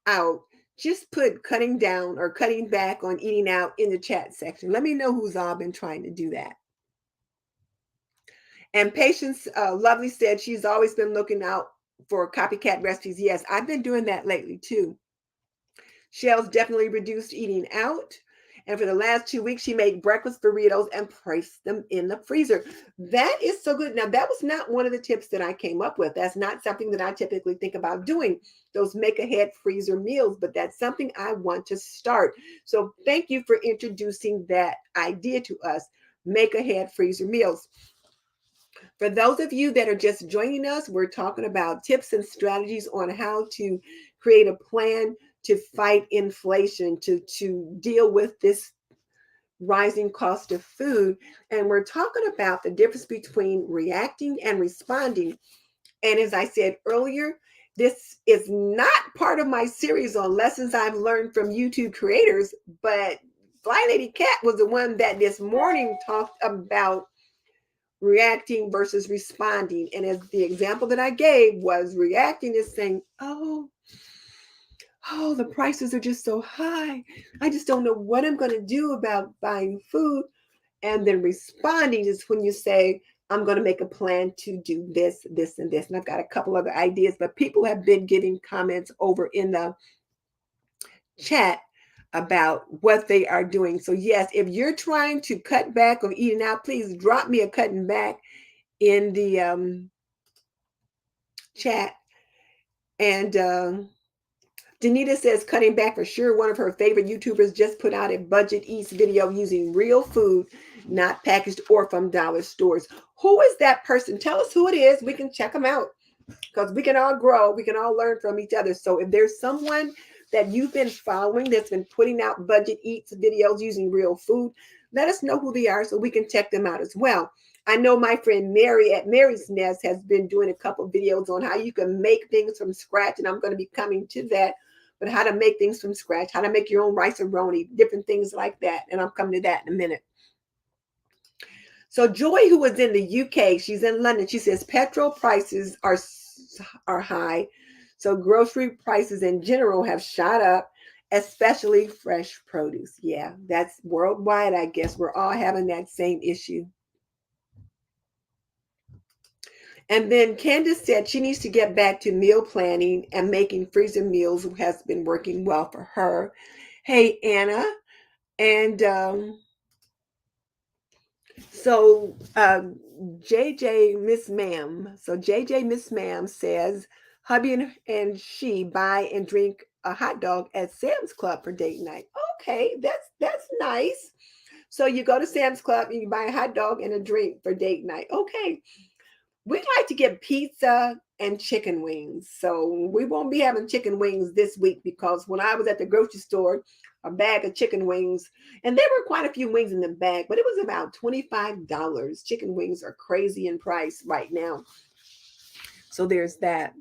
out, just put cutting down or cutting back on eating out in the chat section. Let me know who's all been trying to do that. And Patience Lovely said she's always been looking out for copycat recipes. Yes, I've been doing that lately too. Shell's definitely reduced eating out. And for the last 2 weeks, she made breakfast burritos and placed them in the freezer. That is so good. Now, that was not one of the tips that I came up with. That's not something that I typically think about doing, those make ahead freezer meals, but that's something I want to start. So thank you for introducing that idea to us, make ahead freezer meals. For those of you that are just joining us, we're talking about tips and strategies on how to create a plan to fight inflation, to deal with this rising cost of food. And we're talking about the difference between reacting and responding. And as I said earlier, this is not part of my series on lessons I've learned from YouTube creators, but Fly Lady Cat was the one that this morning talked about reacting versus responding. And as the example that I gave was, reacting is saying, oh, the prices are just so high. I just don't know what I'm going to do about buying food. And then responding is when you say, I'm going to make a plan to do this, this, and this. And I've got a couple other ideas, but people have been giving comments over in the chat about what they are doing. So yes, if you're trying to cut back on eating out, please drop me a cutting back in the chat. And Danita says cutting back for sure. One of her favorite YouTubers just put out a budget eats video using real food, not packaged or from dollar stores. Who is that person? Tell us who it is. We can check them out, because we can all grow. We can all learn from each other. So if there's someone that you've been following that's been putting out budget eats videos using real food, let us know who they are so we can check them out as well. I know my friend Mary at Mary's Nest has been doing a couple of videos on how you can make things from scratch, and I'm going to be coming to that. But how to make things from scratch, how to make your own rice-a-roni, different things like that. And I'm coming to that in a minute. So Joy, who was in the UK, she's in London. She says petrol prices are high. So grocery prices in general have shot up, especially fresh produce. Yeah, that's worldwide, I guess. We're all having that same issue. And then Candace said she needs to get back to meal planning, and making freezer meals has been working well for her. Hey, Anna. And so JJ Miss Ma'am. So JJ Miss Ma'am says hubby and she buy and drink a hot dog at Sam's Club for date night. Okay, that's nice. So you go to Sam's Club and you buy a hot dog and a drink for date night. Okay. We'd like to get pizza and chicken wings. So we won't be having chicken wings this week, because when I was at the grocery store, a bag of chicken wings, and there were quite a few wings in the bag, but it was about $25. Chicken wings are crazy in price right now. So there's that.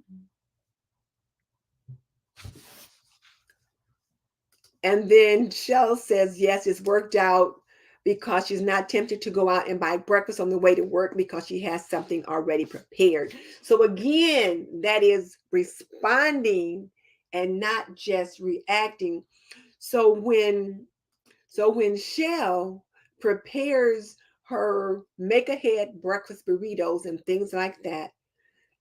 And then Shell says, yes, it's worked out because she's not tempted to go out and buy breakfast on the way to work because she has something already prepared. So again, that is responding and not just reacting. So when Shell prepares her make ahead breakfast burritos and things like that,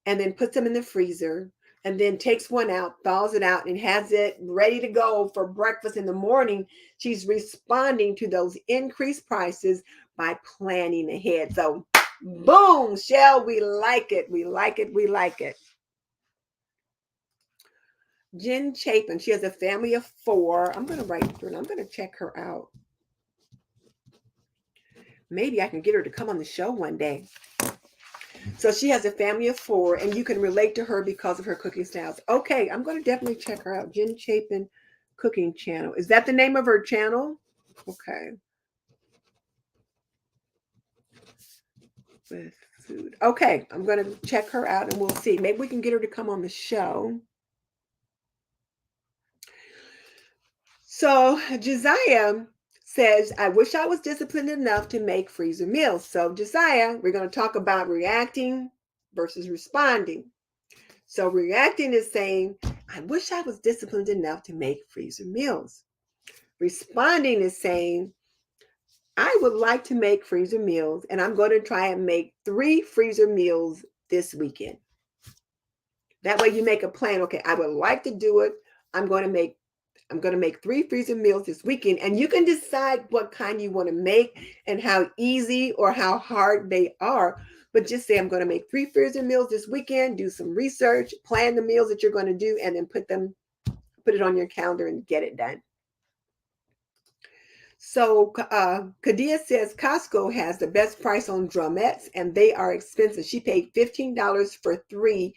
and then puts them in the freezer, and then takes one out, thaws it out, and has it ready to go for breakfast in the morning, she's responding to those increased prices by planning ahead. So, boom, Shell, we like it. We like it. We like it. Jen Chapin, she has a family of 4. I'm going to write through and I'm going to check her out. Maybe I can get her to come on the show one day. So she has a family of 4, and you can relate to her because of her cooking styles. Okay, I'm going to definitely check her out. Jen Chapin Cooking Channel. Is that the name of her channel? Okay. With food. Okay, I'm going to check her out and we'll see. Maybe we can get her to come on the show. So Josiah says, I wish I was disciplined enough to make freezer meals. So Josiah, we're going to talk about reacting versus responding. So reacting is saying, I wish I was disciplined enough to make freezer meals. Responding is saying, I would like to make freezer meals, and I'm going to try and make 3 freezer meals this weekend. That way you make a plan. Okay, I would like to do it. I'm going to make I'm going to make 3 freezer meals this weekend, and you can decide what kind you want to make and how easy or how hard they are. But just say, I'm going to make 3 freezer meals this weekend, do some research, plan the meals that you're going to do, and then put it on your calendar and get it done. So Kadia says Costco has the best price on drumettes, and they are expensive. She paid $15 for 3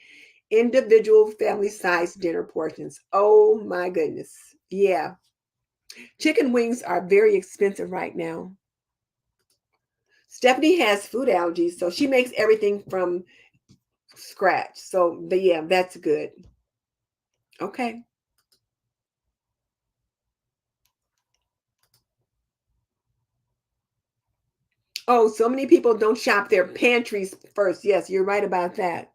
individual family-sized dinner portions. Oh my goodness. Yeah. Chicken wings are very expensive right now. Stephanie has food allergies, so she makes everything from scratch. So, yeah, that's good. Okay. Oh, so many people don't shop their pantries first. Yes, you're right about that.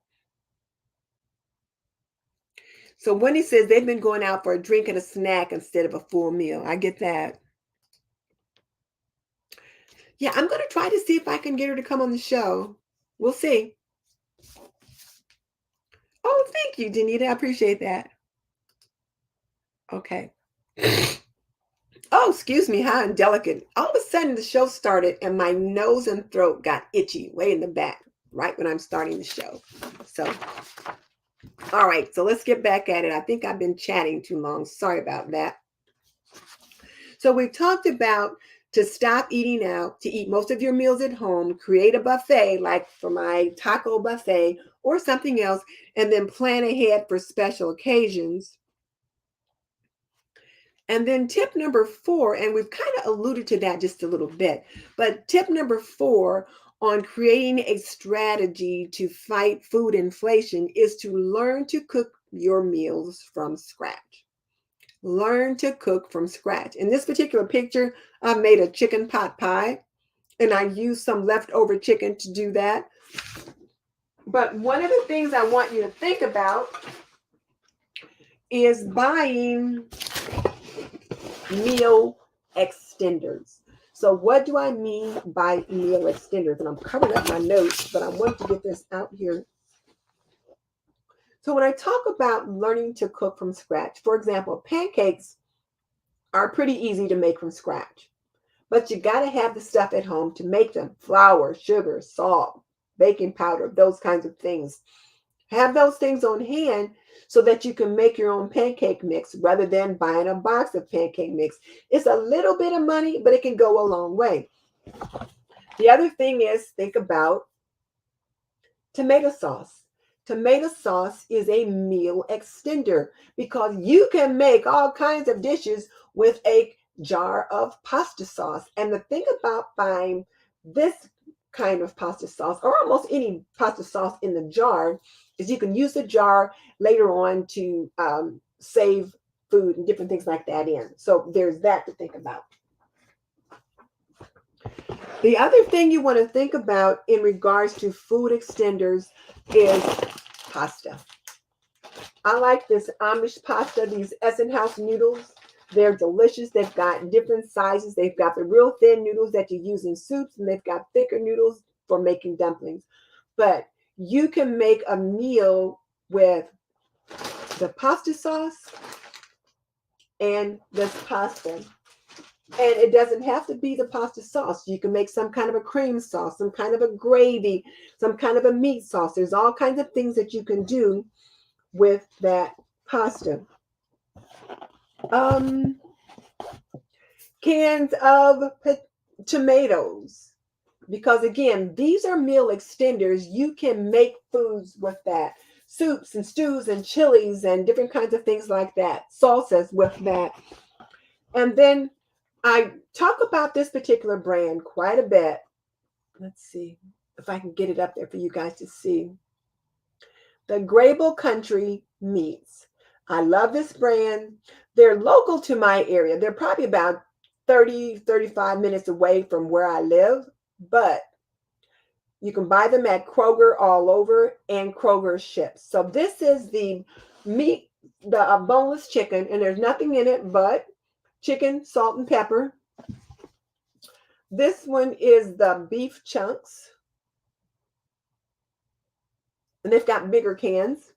So Wendy says they've been going out for a drink and a snack instead of a full meal. I get that. Yeah, I'm going to try to see if I can get her to come on the show. We'll see. Oh, thank you, Danita. I appreciate that. Okay. Oh, excuse me, how indelicate. All of a sudden, the show started and my nose and throat got itchy way in the back, right when I'm starting the show. So, all right, so let's get back at it. I think I've been chatting too long. Sorry about that. So, we've talked about to stop eating out, to eat most of your meals at home, create a buffet like for my taco buffet or something else, and then plan ahead for special occasions. And then tip number 4, and we've kind of alluded to that just a little bit, but tip number 4 on creating a strategy to fight food inflation is to learn to cook your meals from scratch. Learn to cook from scratch. In this particular picture, I made a chicken pot pie and I used some leftover chicken to do that. But one of the things I want you to think about is buying meal extenders. So what do I mean by meal extenders? And I'm covering up my notes, but I want to get this out here. So when I talk about learning to cook from scratch, for example, pancakes are pretty easy to make from scratch, but you got to have the stuff at home to make them: flour, sugar, salt, baking powder, those kinds of things. Have those things on hand so that you can make your own pancake mix rather than buying a box of pancake mix. It's a little bit of money, but it can go a long way. The other thing is, think about tomato sauce. Tomato sauce is a meal extender because you can make all kinds of dishes with a jar of pasta sauce. And the thing about buying this kind of pasta sauce, or almost any pasta sauce in the jar, is you can use the jar later on to save food and different things like that in. So there's that to think about. The other thing you want to think about in regards to food extenders is pasta. I like this Amish pasta, these Essenhouse noodles. They're delicious. They've got different sizes. They've got the real thin noodles that you use in soups, and they've got thicker noodles for making dumplings. But you can make a meal with the pasta sauce and this pasta. And it doesn't have to be the pasta sauce. You can make some kind of a cream sauce, some kind of a gravy, some kind of a meat sauce. There's all kinds of things that you can do with that pasta. Cans of tomatoes. Because again, these are meal extenders. You can make foods with that. Soups and stews and chilies and different kinds of things like that. Salsas with that. And then I talk about this particular brand quite a bit. Let's see if I can get it up there for you guys to see. The Grable Country Meats. I love this brand. They're local to my area. They're probably about 30, 35 minutes away from where I live, but you can buy them at Kroger all over, and Kroger ships. So this is the meat, the boneless chicken, and there's nothing in it but chicken, salt, and pepper. This one is the beef chunks, and they've got bigger cans.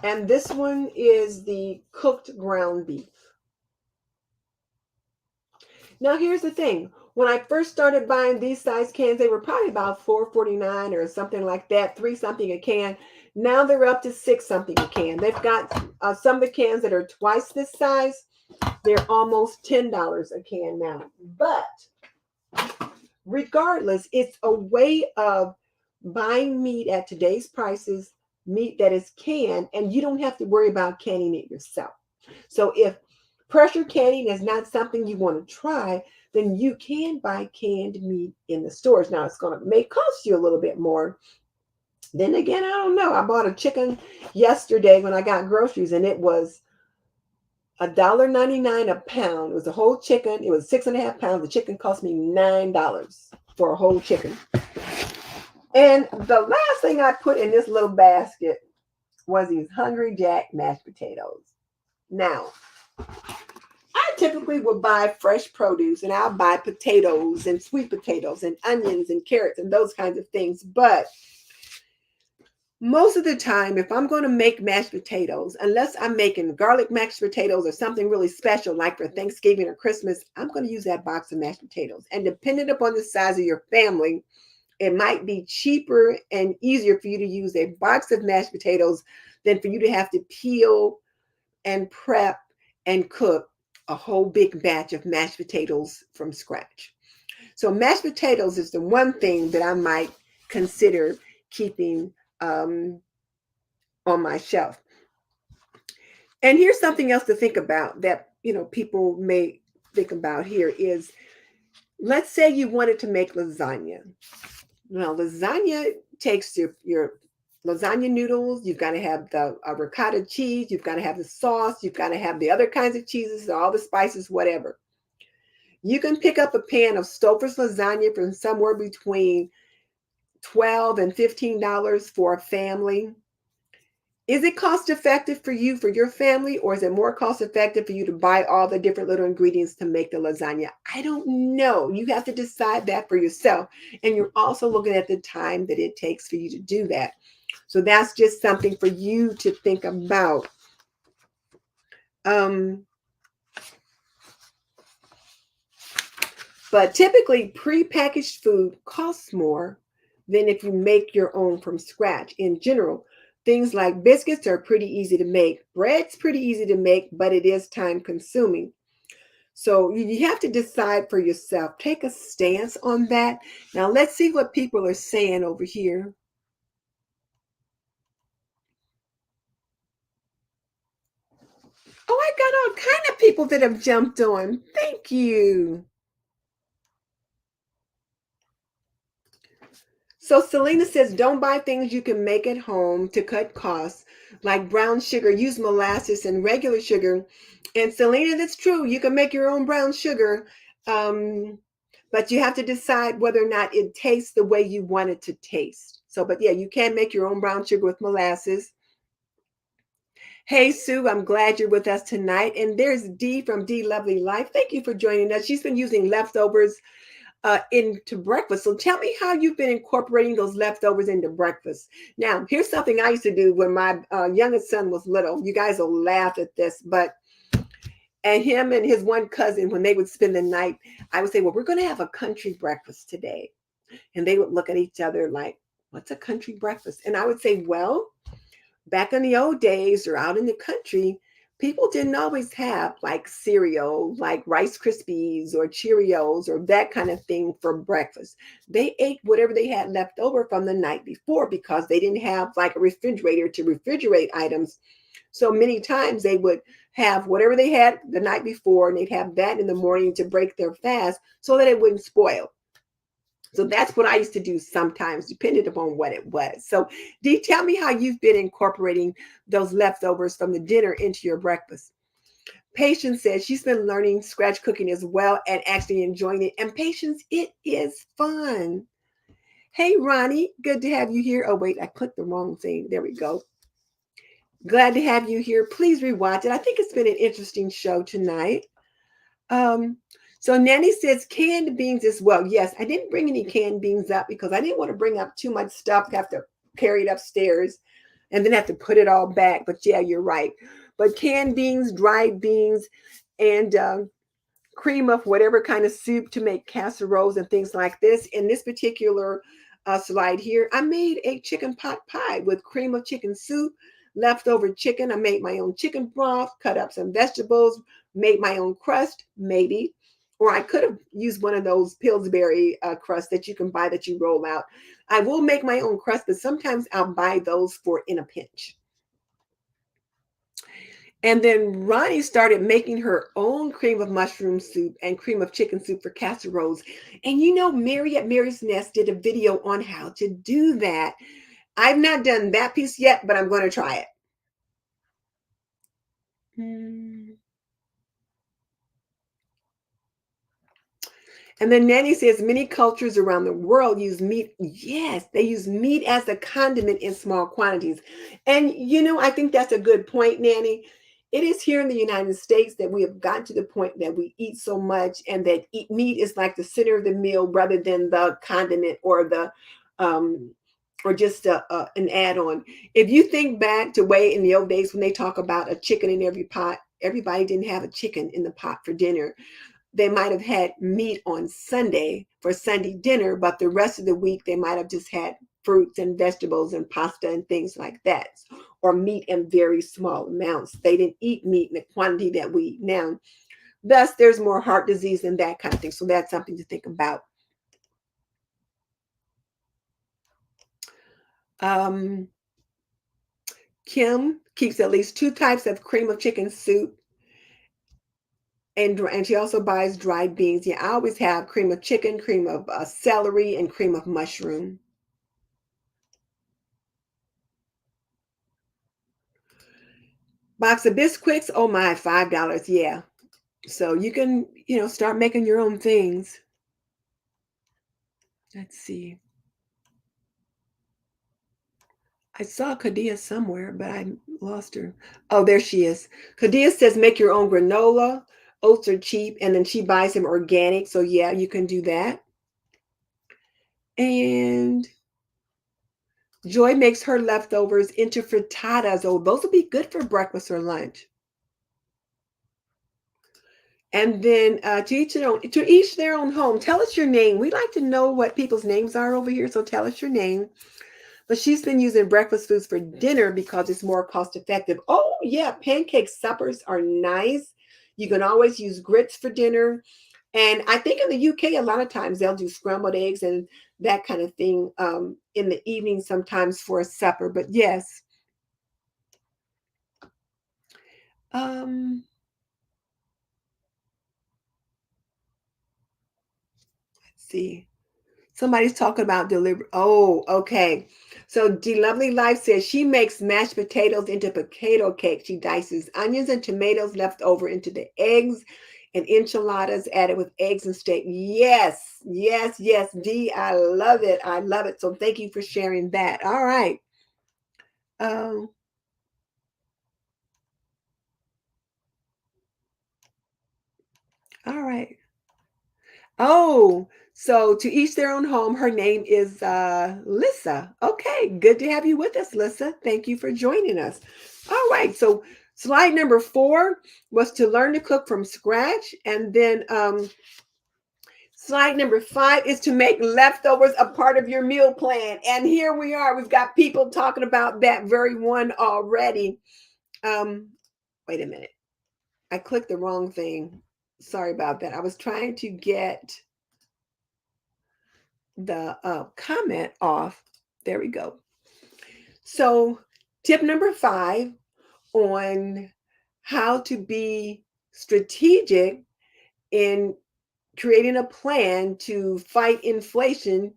And this one is the cooked ground beef. Now, here's the thing. When I first started buying these size cans, they were probably about $4.49 or something like that, three something a can. Now they're up to six something a can. They've got some of the cans that are twice this size. They're almost $10 a can now. But regardless, it's a way of buying meat at today's prices, meat that is canned, and you don't have to worry about canning it yourself. So if pressure canning is not something you want to try, then you can buy canned meat in the stores. Now it's going to may cost you a little bit more. Then again, I don't know. I bought a chicken yesterday when I got groceries, and it was $1.99 a pound. It was a whole chicken. It was 6.5 pounds. The chicken cost me $9 for a whole chicken. And the last thing I put in this little basket was these Hungry Jack mashed potatoes. Now, I typically would buy fresh produce, and I'll buy potatoes and sweet potatoes and onions and carrots and those kinds of things. But most of the time, if I'm going to make mashed potatoes, unless I'm making garlic mashed potatoes or something really special like for Thanksgiving or Christmas, I'm going to use that box of mashed potatoes. And depending upon the size of your family, it might be cheaper and easier for you to use a box of mashed potatoes than for you to have to peel and prep and cook a whole big batch of mashed potatoes from scratch. So mashed potatoes is the one thing that I might consider keeping on my shelf. And here's something else to think about that, people may think about here is, let's say you wanted to make lasagna. Now, lasagna takes your lasagna noodles. You've got to have the ricotta cheese. You've got to have the sauce. You've got to have the other kinds of cheeses, all the spices, whatever. You can pick up a pan of Stouffer's lasagna from somewhere between $12 and $15 for a family. Is it cost effective for you, for your family, or is it more cost effective for you to buy all the different little ingredients to make the lasagna? I don't know. You have to decide that for yourself. And you're also looking at the time that it takes for you to do that. So that's just something for you to think about. But typically, prepackaged food costs more than if you make your own from scratch. In general, things like biscuits are pretty easy to make. Bread's pretty easy to make, but it is time consuming. So you have to decide for yourself. Take a stance on that. Now, let's see what people are saying over here. Oh, I got all kind of people that have jumped on. Thank you. So Selena says, don't buy things you can make at home to cut costs, like brown sugar. Use molasses and regular sugar. And Selena, that's true. You can make your own brown sugar, but you have to decide whether or not it tastes the way you want it to taste. So, but yeah, you can make your own brown sugar with molasses. Hey, Sue, I'm glad you're with us tonight. And there's Dee from D Lovely Life. Thank you for joining us. She's been using leftovers into breakfast. So tell me how you've been incorporating those leftovers into breakfast. Now, here's something I used to do when my youngest son was little. You guys will laugh at this, and him and his one cousin, when they would spend the night, I would say, well, we're going to have a country breakfast today. And they would look at each other like, what's a country breakfast? And I would say, well, back in the old days or out in the country, people didn't always have like cereal, like Rice Krispies or Cheerios or that kind of thing for breakfast. They ate whatever they had left over from the night before because they didn't have like a refrigerator to refrigerate items. So many times they would have whatever they had the night before, and they'd have that in the morning to break their fast so that it wouldn't spoil. So that's what I used to do sometimes, depending upon what it was. So, Dee, tell me how you've been incorporating those leftovers from the dinner into your breakfast. Patience says she's been learning scratch cooking as well and actually enjoying it. And Patience, it is fun. Hey, Ronnie, good to have you here. Oh, wait, I clicked the wrong thing. There we go. Glad to have you here. Please rewatch it. I think it's been an interesting show tonight. So Nanny says canned beans as well. Yes, I didn't bring any canned beans up because I didn't want to bring up too much stuff, have to carry it upstairs and then have to put it all back. But yeah, you're right. But canned beans, dried beans, and cream of whatever kind of soup to make casseroles and things like this. In this particular slide here, I made a chicken pot pie with cream of chicken soup, leftover chicken. I made my own chicken broth, cut up some vegetables, made my own crust, maybe. Or I could have used one of those Pillsbury crusts that you can buy that you roll out. I will make my own crust, but sometimes I'll buy those for in a pinch. And then Ronnie started making her own cream of mushroom soup and cream of chicken soup for casseroles. And you know, Mary at Mary's Nest did a video on how to do that. I've not done that piece yet, but I'm going to try it. Hmm. And then Nanny says many cultures around the world use meat. Yes, they use meat as a condiment in small quantities. And you know, I think that's a good point, Nanny. It is here in the United States that we have gotten to the point that we eat so much and that meat is like the center of the meal rather than the condiment or the or just an add-on. If you think back to way in the old days when they talk about a chicken in every pot, everybody didn't have a chicken in the pot for dinner. They might have had meat on Sunday for Sunday dinner, but the rest of the week they might have just had fruits and vegetables and pasta and things like that, or meat in very small amounts. They didn't eat meat in the quantity that we eat now. Thus, there's more heart disease and that kind of thing. So that's something to think about. Um, Kim keeps at least 2 types of cream of chicken soup. And she also buys dried beans. Yeah, I always have cream of chicken, cream of celery, and cream of mushroom. Box of Biscuits, oh my, $5. Yeah. So you can, start making your own things. Let's see. I saw Kadia somewhere, but I lost her. Oh, there she is. Kadia says make your own granola. Oats are cheap, and then she buys them organic. So yeah, you can do that. And Joy makes her leftovers into frittatas. Oh, those will be good for breakfast or lunch. And then to each their own home. Tell us your name. We like to know what people's names are over here, so tell us your name. But she's been using breakfast foods for dinner because it's more cost effective. Oh yeah, pancake suppers are nice. You can always use grits for dinner. And I think in the UK, a lot of times they'll do scrambled eggs and that kind of thing in the evening sometimes for a supper. But yes. Um, let's see. Somebody's talking about delivery. Oh, okay. So D Lovely Life says she makes mashed potatoes into potato cake. She dices onions and tomatoes left over into the eggs and enchiladas added with eggs and steak. Yes, yes, yes, D. I love it. I love it. So thank you for sharing that. All right. Um, all right. Oh, so to each their own home. Her name is Lissa. Okay, good to have you with us, Lissa. Thank you for joining us. All right, so slide number 4 was to learn to cook from scratch, and then slide number 5 is to make leftovers a part of your meal plan. And here we are. We've got people talking about that very one already. Wait a minute. I clicked the wrong thing. Sorry about that. I was trying to get the comment off. There we go. So, tip number 5 on how to be strategic in creating a plan to fight inflation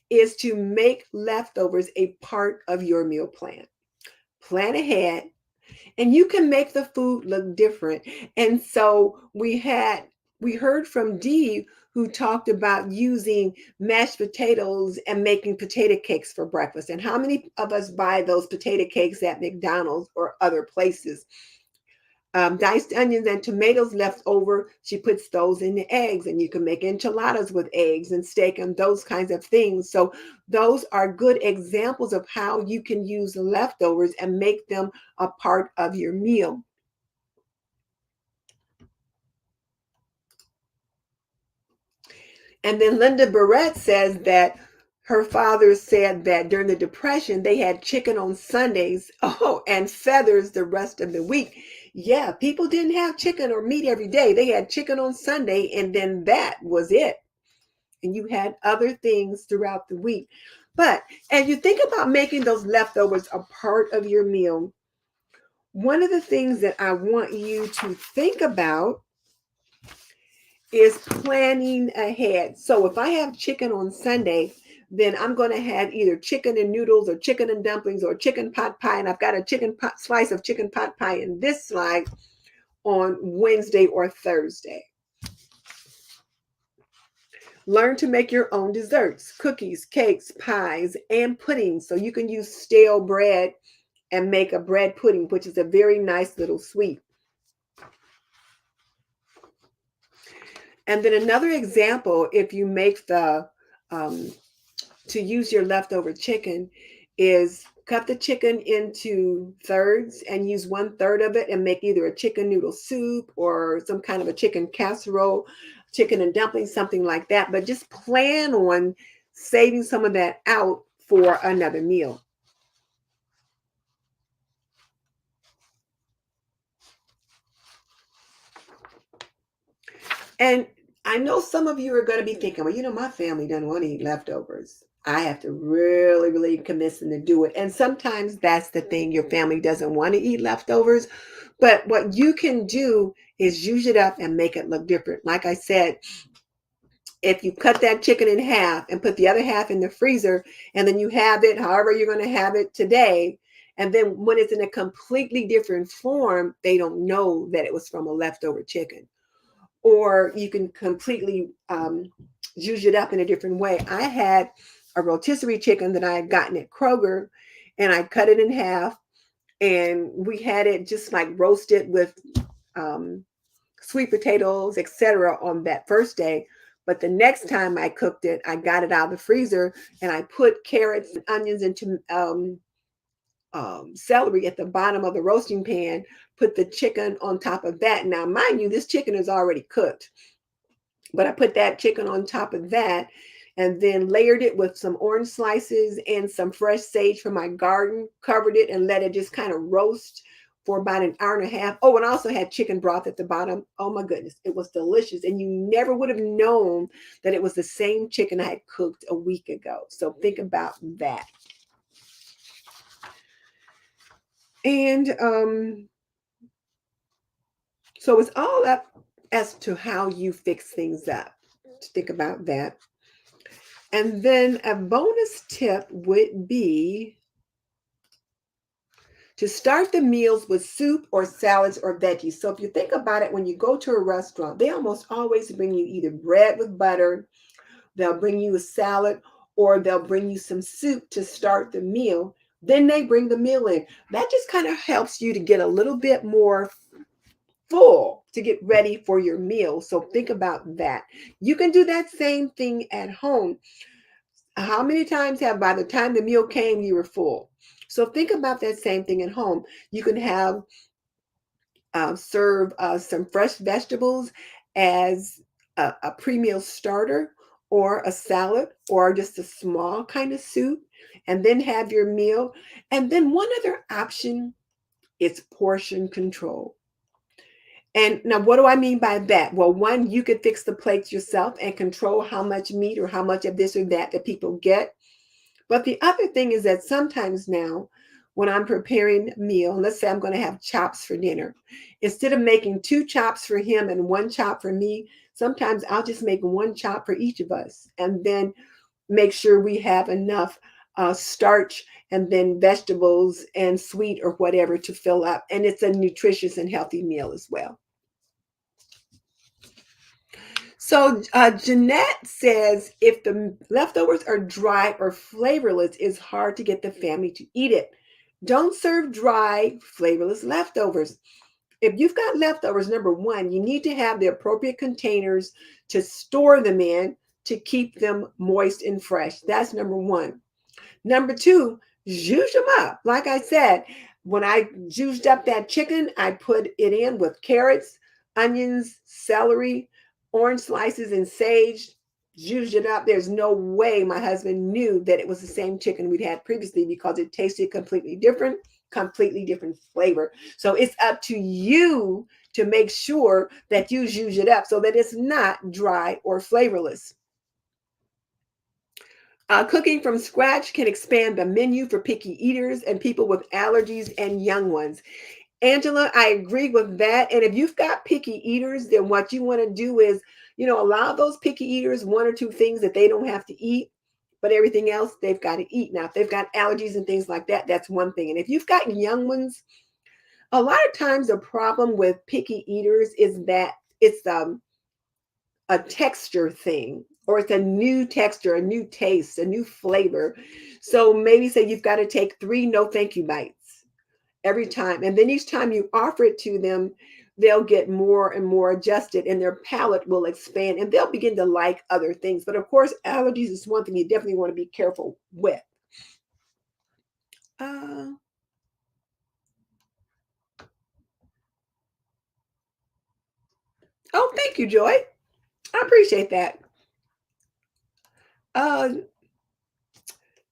is to make leftovers a part of your meal plan. Plan ahead, and you can make the food look different. And so we heard from Dee, who talked about using mashed potatoes and making potato cakes for breakfast. And how many of us buy those potato cakes at McDonald's or other places? Diced onions and tomatoes left over, she puts those in the eggs, and you can make enchiladas with eggs and steak and those kinds of things. So those are good examples of how you can use leftovers and make them a part of your meal. And then Linda Barrett says that her father said that during the Depression, they had chicken on Sundays, oh, and feathers the rest of the week. Yeah, people didn't have chicken or meat every day. They had chicken on Sunday, and then that was it. And you had other things throughout the week. But as you think about making those leftovers a part of your meal, one of the things that I want you to think about is planning ahead. So if I have chicken on Sunday, then I'm going to have either chicken and noodles or chicken and dumplings or chicken pot pie. And I've got a slice of chicken pot pie in this slide on Wednesday or Thursday. Learn to make your own desserts, cookies, cakes, pies, and puddings. So you can use stale bread and make a bread pudding, which is a very nice little sweet. And then another example, if you make to use your leftover chicken, is cut the chicken into thirds and use 1/3 of it and make either a chicken noodle soup or some kind of a chicken casserole, chicken and dumplings, something like that. But just plan on saving some of that out for another meal. And I know some of you are going to be thinking, well, my family doesn't want to eat leftovers. I have to really, really convince them to do it. And sometimes that's the thing. Your family doesn't want to eat leftovers. But what you can do is use it up and make it look different. Like I said, if you cut that chicken in half and put the other half in the freezer, and then you have it however you're going to have it today, and then when it's in a completely different form, they don't know that it was from a leftover chicken. Or you can completely juice it up in a different way. I had a rotisserie chicken that I had gotten at Kroger, and I cut it in half, and we had it just like roasted with sweet potatoes, etc. on that first day. But the next time I cooked it, I got it out of the freezer and I put carrots and onions into celery at the bottom of the roasting pan, put the chicken on top of that. Now, mind you, this chicken is already cooked, but I put that chicken on top of that and then layered it with some orange slices and some fresh sage from my garden, covered it and let it just kind of roast for about an hour and a half. Oh, and I also had chicken broth at the bottom. Oh my goodness, it was delicious. And you never would have known that it was the same chicken I had cooked a week ago. So think about that. And so it's all up as to how you fix things up. Think about that. And then a bonus tip would be to start the meals with soup or salads or veggies. So if you think about it, when you go to a restaurant, they almost always bring you either bread with butter, they'll bring you a salad, or they'll bring you some soup to start the meal. Then they bring the meal in. That just kind of helps you to get a little bit more full to get ready for your meal. So think about that. You can do that same thing at home. How many times have by the time the meal came, you were full? So think about that same thing at home. You can have serve some fresh vegetables as a pre-meal starter or a salad or just a small kind of soup, and then have your meal. And then one other option is portion control. And now, what do I mean by that? Well, one, you could fix the plates yourself and control how much meat or how much of this or that people get. But the other thing is that sometimes now, when I'm preparing a meal, let's say I'm going to have chops for dinner, instead of making 2 chops for him and 1 chop for me, sometimes I'll just make 1 chop for each of us and then make sure we have enough starch and then vegetables and sweet or whatever to fill up. And it's a nutritious and healthy meal as well. So Jeanette says if the leftovers are dry or flavorless, it's hard to get the family to eat it. Don't serve dry, flavorless leftovers. If you've got leftovers, number one, you need to have the appropriate containers to store them in to keep them moist and fresh. That's number one. Number two, juice them up. Like I said, when I juiced up that chicken, I put it in with carrots, onions, celery, orange slices, and sage. zhuzhed it up. There's no way my husband knew that it was the same chicken we'd had previously because it tasted completely different flavor. So it's up to you to make sure that you zhuzh it up so that it's not dry or flavorless. Cooking from scratch can expand the menu for picky eaters and people with allergies and young ones. Angela, I agree with that. And if you've got picky eaters, then what you want to do is, allow those picky eaters one or two things that they don't have to eat, but everything else they've got to eat. Now, if they've got allergies and things like that, that's one thing. And if you've got young ones, a lot of times the problem with picky eaters is that it's a texture thing, or it's a new texture, a new taste, a new flavor. So maybe say you've got to take 3 no thank you bites every time. And then each time you offer it to them, they'll get more and more adjusted and their palate will expand and they'll begin to like other things. But of course, allergies is one thing you definitely want to be careful with. Uh, oh, thank you, Joy. I appreciate that. Uh,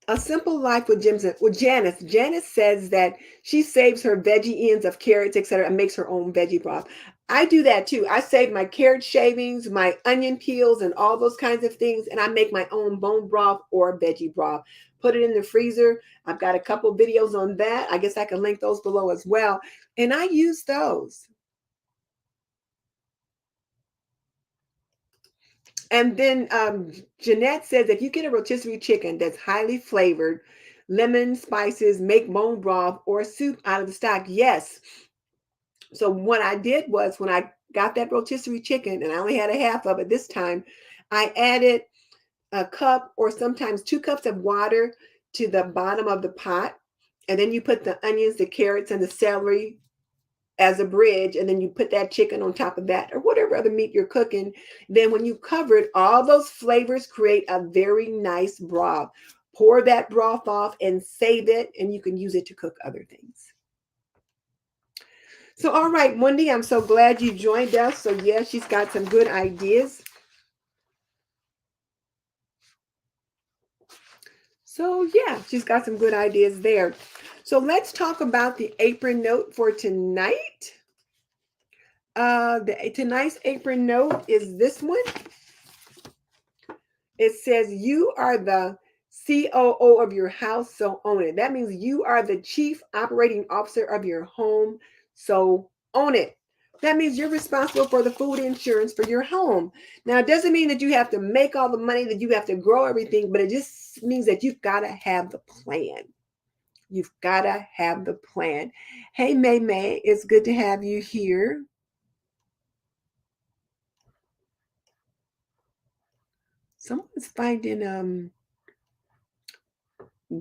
A Simple Life with Janice. Janice says that she saves her veggie ends of carrots, etc., and makes her own veggie broth. I do that too. I save my carrot shavings, my onion peels, and all those kinds of things, and I make my own bone broth or veggie broth. Put it in the freezer. I've got a couple videos on that. I guess I can link those below as well. And I use those. And then Jeanette says if you get a rotisserie chicken that's highly flavored, lemon, spices, make bone broth or soup out of the stock. Yes. So what I did was when I got that rotisserie chicken, and I only had a half of it this time, I added a cup or sometimes 2 cups of water to the bottom of the pot. And then you put the onions, the carrots, and the celery as a bridge, and then you put that chicken on top of that or whatever other meat you're cooking. Then when you cover it, all those flavors create a very nice broth. Pour that broth off and save it, and you can use it to cook other things. So all right, Wendy, I'm so glad you joined us. So yeah, she's got some good ideas. So yeah, she's got some good ideas there. So let's talk about the apron note for tonight. Tonight's apron note is this one. It says you are the COO of your house, so own it. That means you are the chief operating officer of your home, so own it. That means you're responsible for the food insurance for your home. Now, it doesn't mean that you have to make all the money, that you have to grow everything, but it just means that you've got to have the plan. You've got to have the plan. Hey, May May, it's good to have you here. Someone's finding a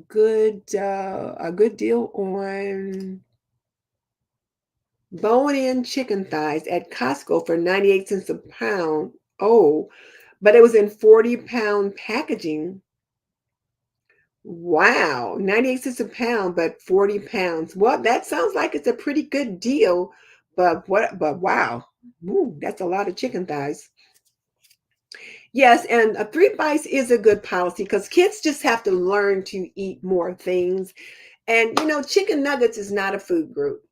good deal on bone-in chicken thighs at Costco for 98 cents a pound. Oh, but it was in 40-pound packaging. Wow, 98 cents a pound, but 40 pounds. Well, that sounds like it's a pretty good deal, but wow. Ooh, that's a lot of chicken thighs. Yes, and a 3 bites is a good policy because kids just have to learn to eat more things. And chicken nuggets is not a food group.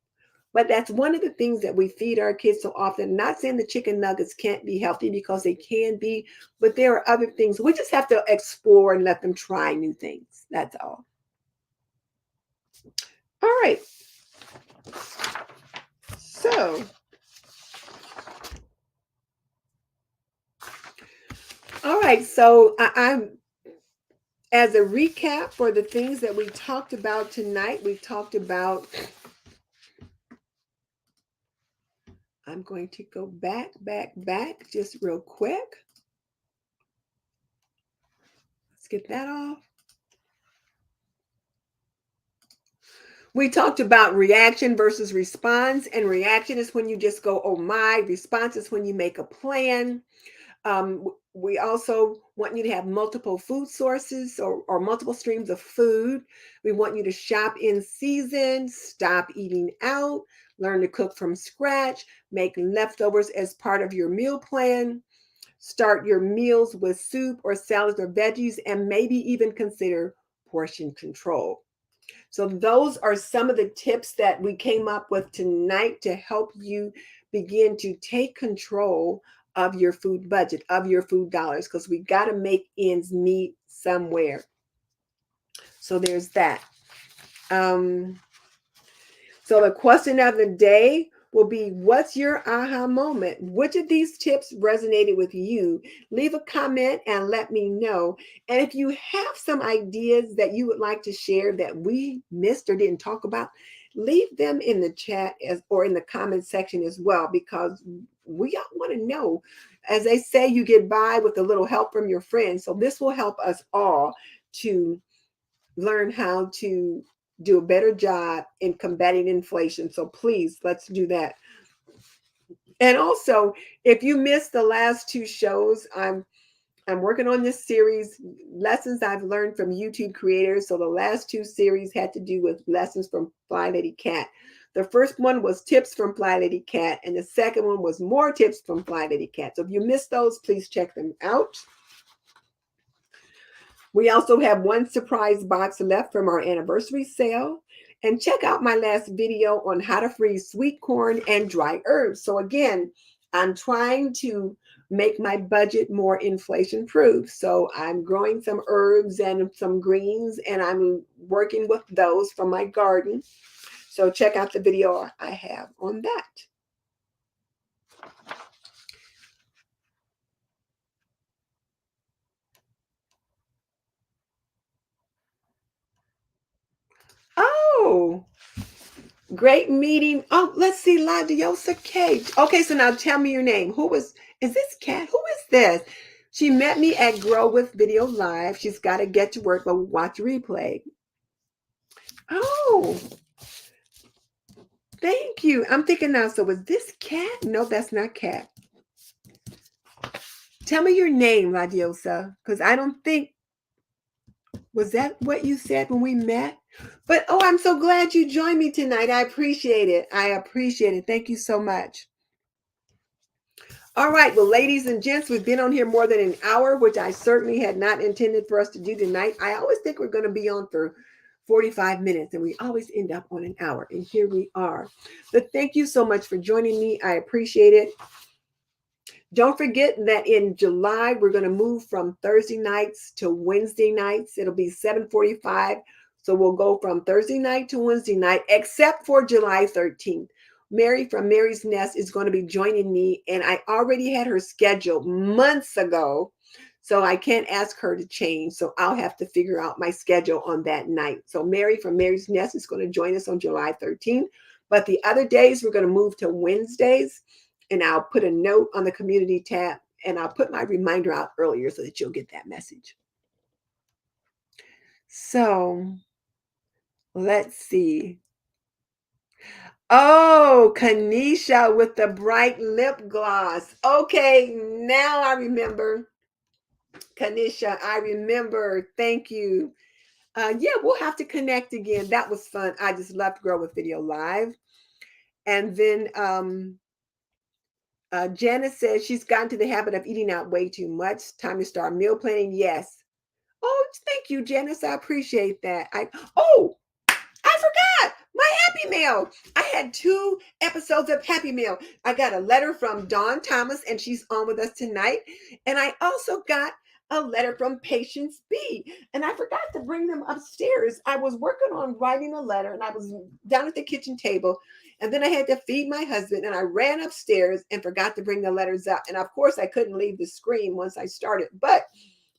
But that's one of the things that we feed our kids so often. Not saying the chicken nuggets can't be healthy because they can be, but there are other things. We just have to explore and let them try new things. That's all. All right. So, all right. So I'm as a recap for the things that we talked about tonight, we talked about. I'm going to go back just real quick. Let's get that off. We talked about reaction versus response, and reaction is when you just go, oh my. Response is when you make a plan. We also want you to have multiple food sources or multiple streams of food. We want you to shop in season, stop eating out, learn to cook from scratch, make leftovers as part of your meal plan. Start your meals with soup or salads or veggies, and maybe even consider portion control. So, those are some of the tips that we came up with tonight to help you begin to take control of your food budget, of your food dollars, because we got to make ends meet somewhere. So, there's that. Um, So the question of the day will be, what's your aha moment? Which of these tips resonated with you? Leave a comment and let me know. And if you have some ideas that you would like to share that we missed or didn't talk about, leave them in the chat or in the comment section as well, because we all want to know. As they say, you get by with a little help from your friends. So this will help us all to learn how to do a better job in combating inflation. So please, let's do that. And also, if you missed the last two shows, I'm working on this series, lessons I've learned from YouTube creators. So the last two series had to do with lessons from Fly Lady Cat. The first one was tips from Fly Lady Cat, and the second one was more tips from Fly Lady Cat. So if you missed those, please check them out. We also have one surprise box left from our anniversary sale. And check out my last video on how to freeze sweet corn and dry herbs. So again, I'm trying to make my budget more inflation proof. So I'm growing some herbs and some greens, and I'm working with those from my garden. So check out the video I have on that. Oh, great meeting. Oh, let's see, La Diosa Cage. Okay, so now tell me your name. Is this Kat? Who is this? She met me at Grow with Video Live. She's got to get to work, but watch replay. Oh, thank you. I'm thinking now, so was this Kat? No, that's not Kat. Tell me your name, La Diosa, because I don't think, was that what you said when we met? But oh, I'm so glad you joined me tonight. I appreciate it. I appreciate it. Thank you so much. All right, well, ladies and gents, we've been on here more than an hour, which I certainly had not intended for us to do tonight. I always think we're going to be on for 45 minutes, and we always end up on an hour, and here we are. But thank you so much for joining me. I appreciate it. Don't forget that in July, we're going to move from Thursday nights to Wednesday nights. It'll be 7:45. So we'll go from Thursday night to Wednesday night, except for July 13th. Mary from Mary's Nest is going to be joining me, and I already had her scheduled months ago. So I can't ask her to change. So I'll have to figure out my schedule on that night. So Mary from Mary's Nest is going to join us on July 13th. But the other days, we're going to move to Wednesdays, and I'll put a note on the community tab, and I'll put my reminder out earlier so that you'll get that message. So let's see. Oh, Kanisha with the bright lip gloss. Okay, now I remember. Kanisha, I remember. Thank you. Yeah, we'll have to connect again. That was fun. I just loved Grow with Video Live. And then Janice says she's gotten to the habit of eating out way too much. Time to start meal planning. Yes. Oh, thank you, Janice. I appreciate that. I forgot my Happy Mail. I had 2 episodes of Happy Mail. I got a letter from Dawn Thomas, and she's on with us tonight. And I also got a letter from Patience B. And I forgot to bring them upstairs. I was working on writing a letter, and I was down at the kitchen table. And then I had to feed my husband, and I ran upstairs and forgot to bring the letters up. And of course, I couldn't leave the screen once I started. But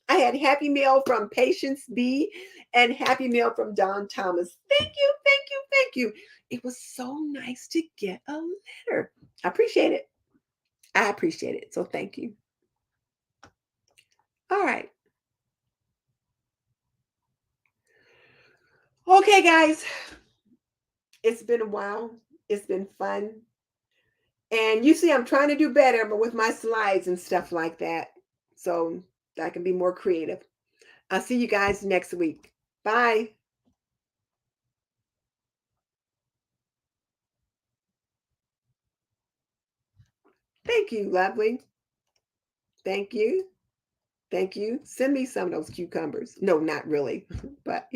I had Happy Mail from Patience B and Happy Mail from Don Thomas. Thank you, thank you, thank you. It was so nice to get a letter. I appreciate it. I appreciate it. So thank you. All right. Okay, guys. It's been a while. It's been fun. And you see, I'm trying to do better, but with my slides and stuff like that. So I can be more creative. I'll see you guys next week. Bye. Thank you, lovely. Thank you. Thank you. Send me some of those cucumbers. No, not really, but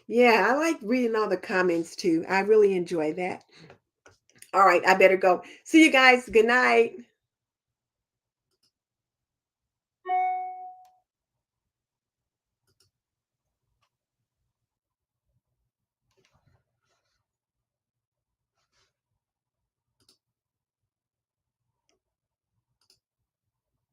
Yeah, I like reading all the comments too. I really enjoy that. All right, I better go. See you guys. Good night.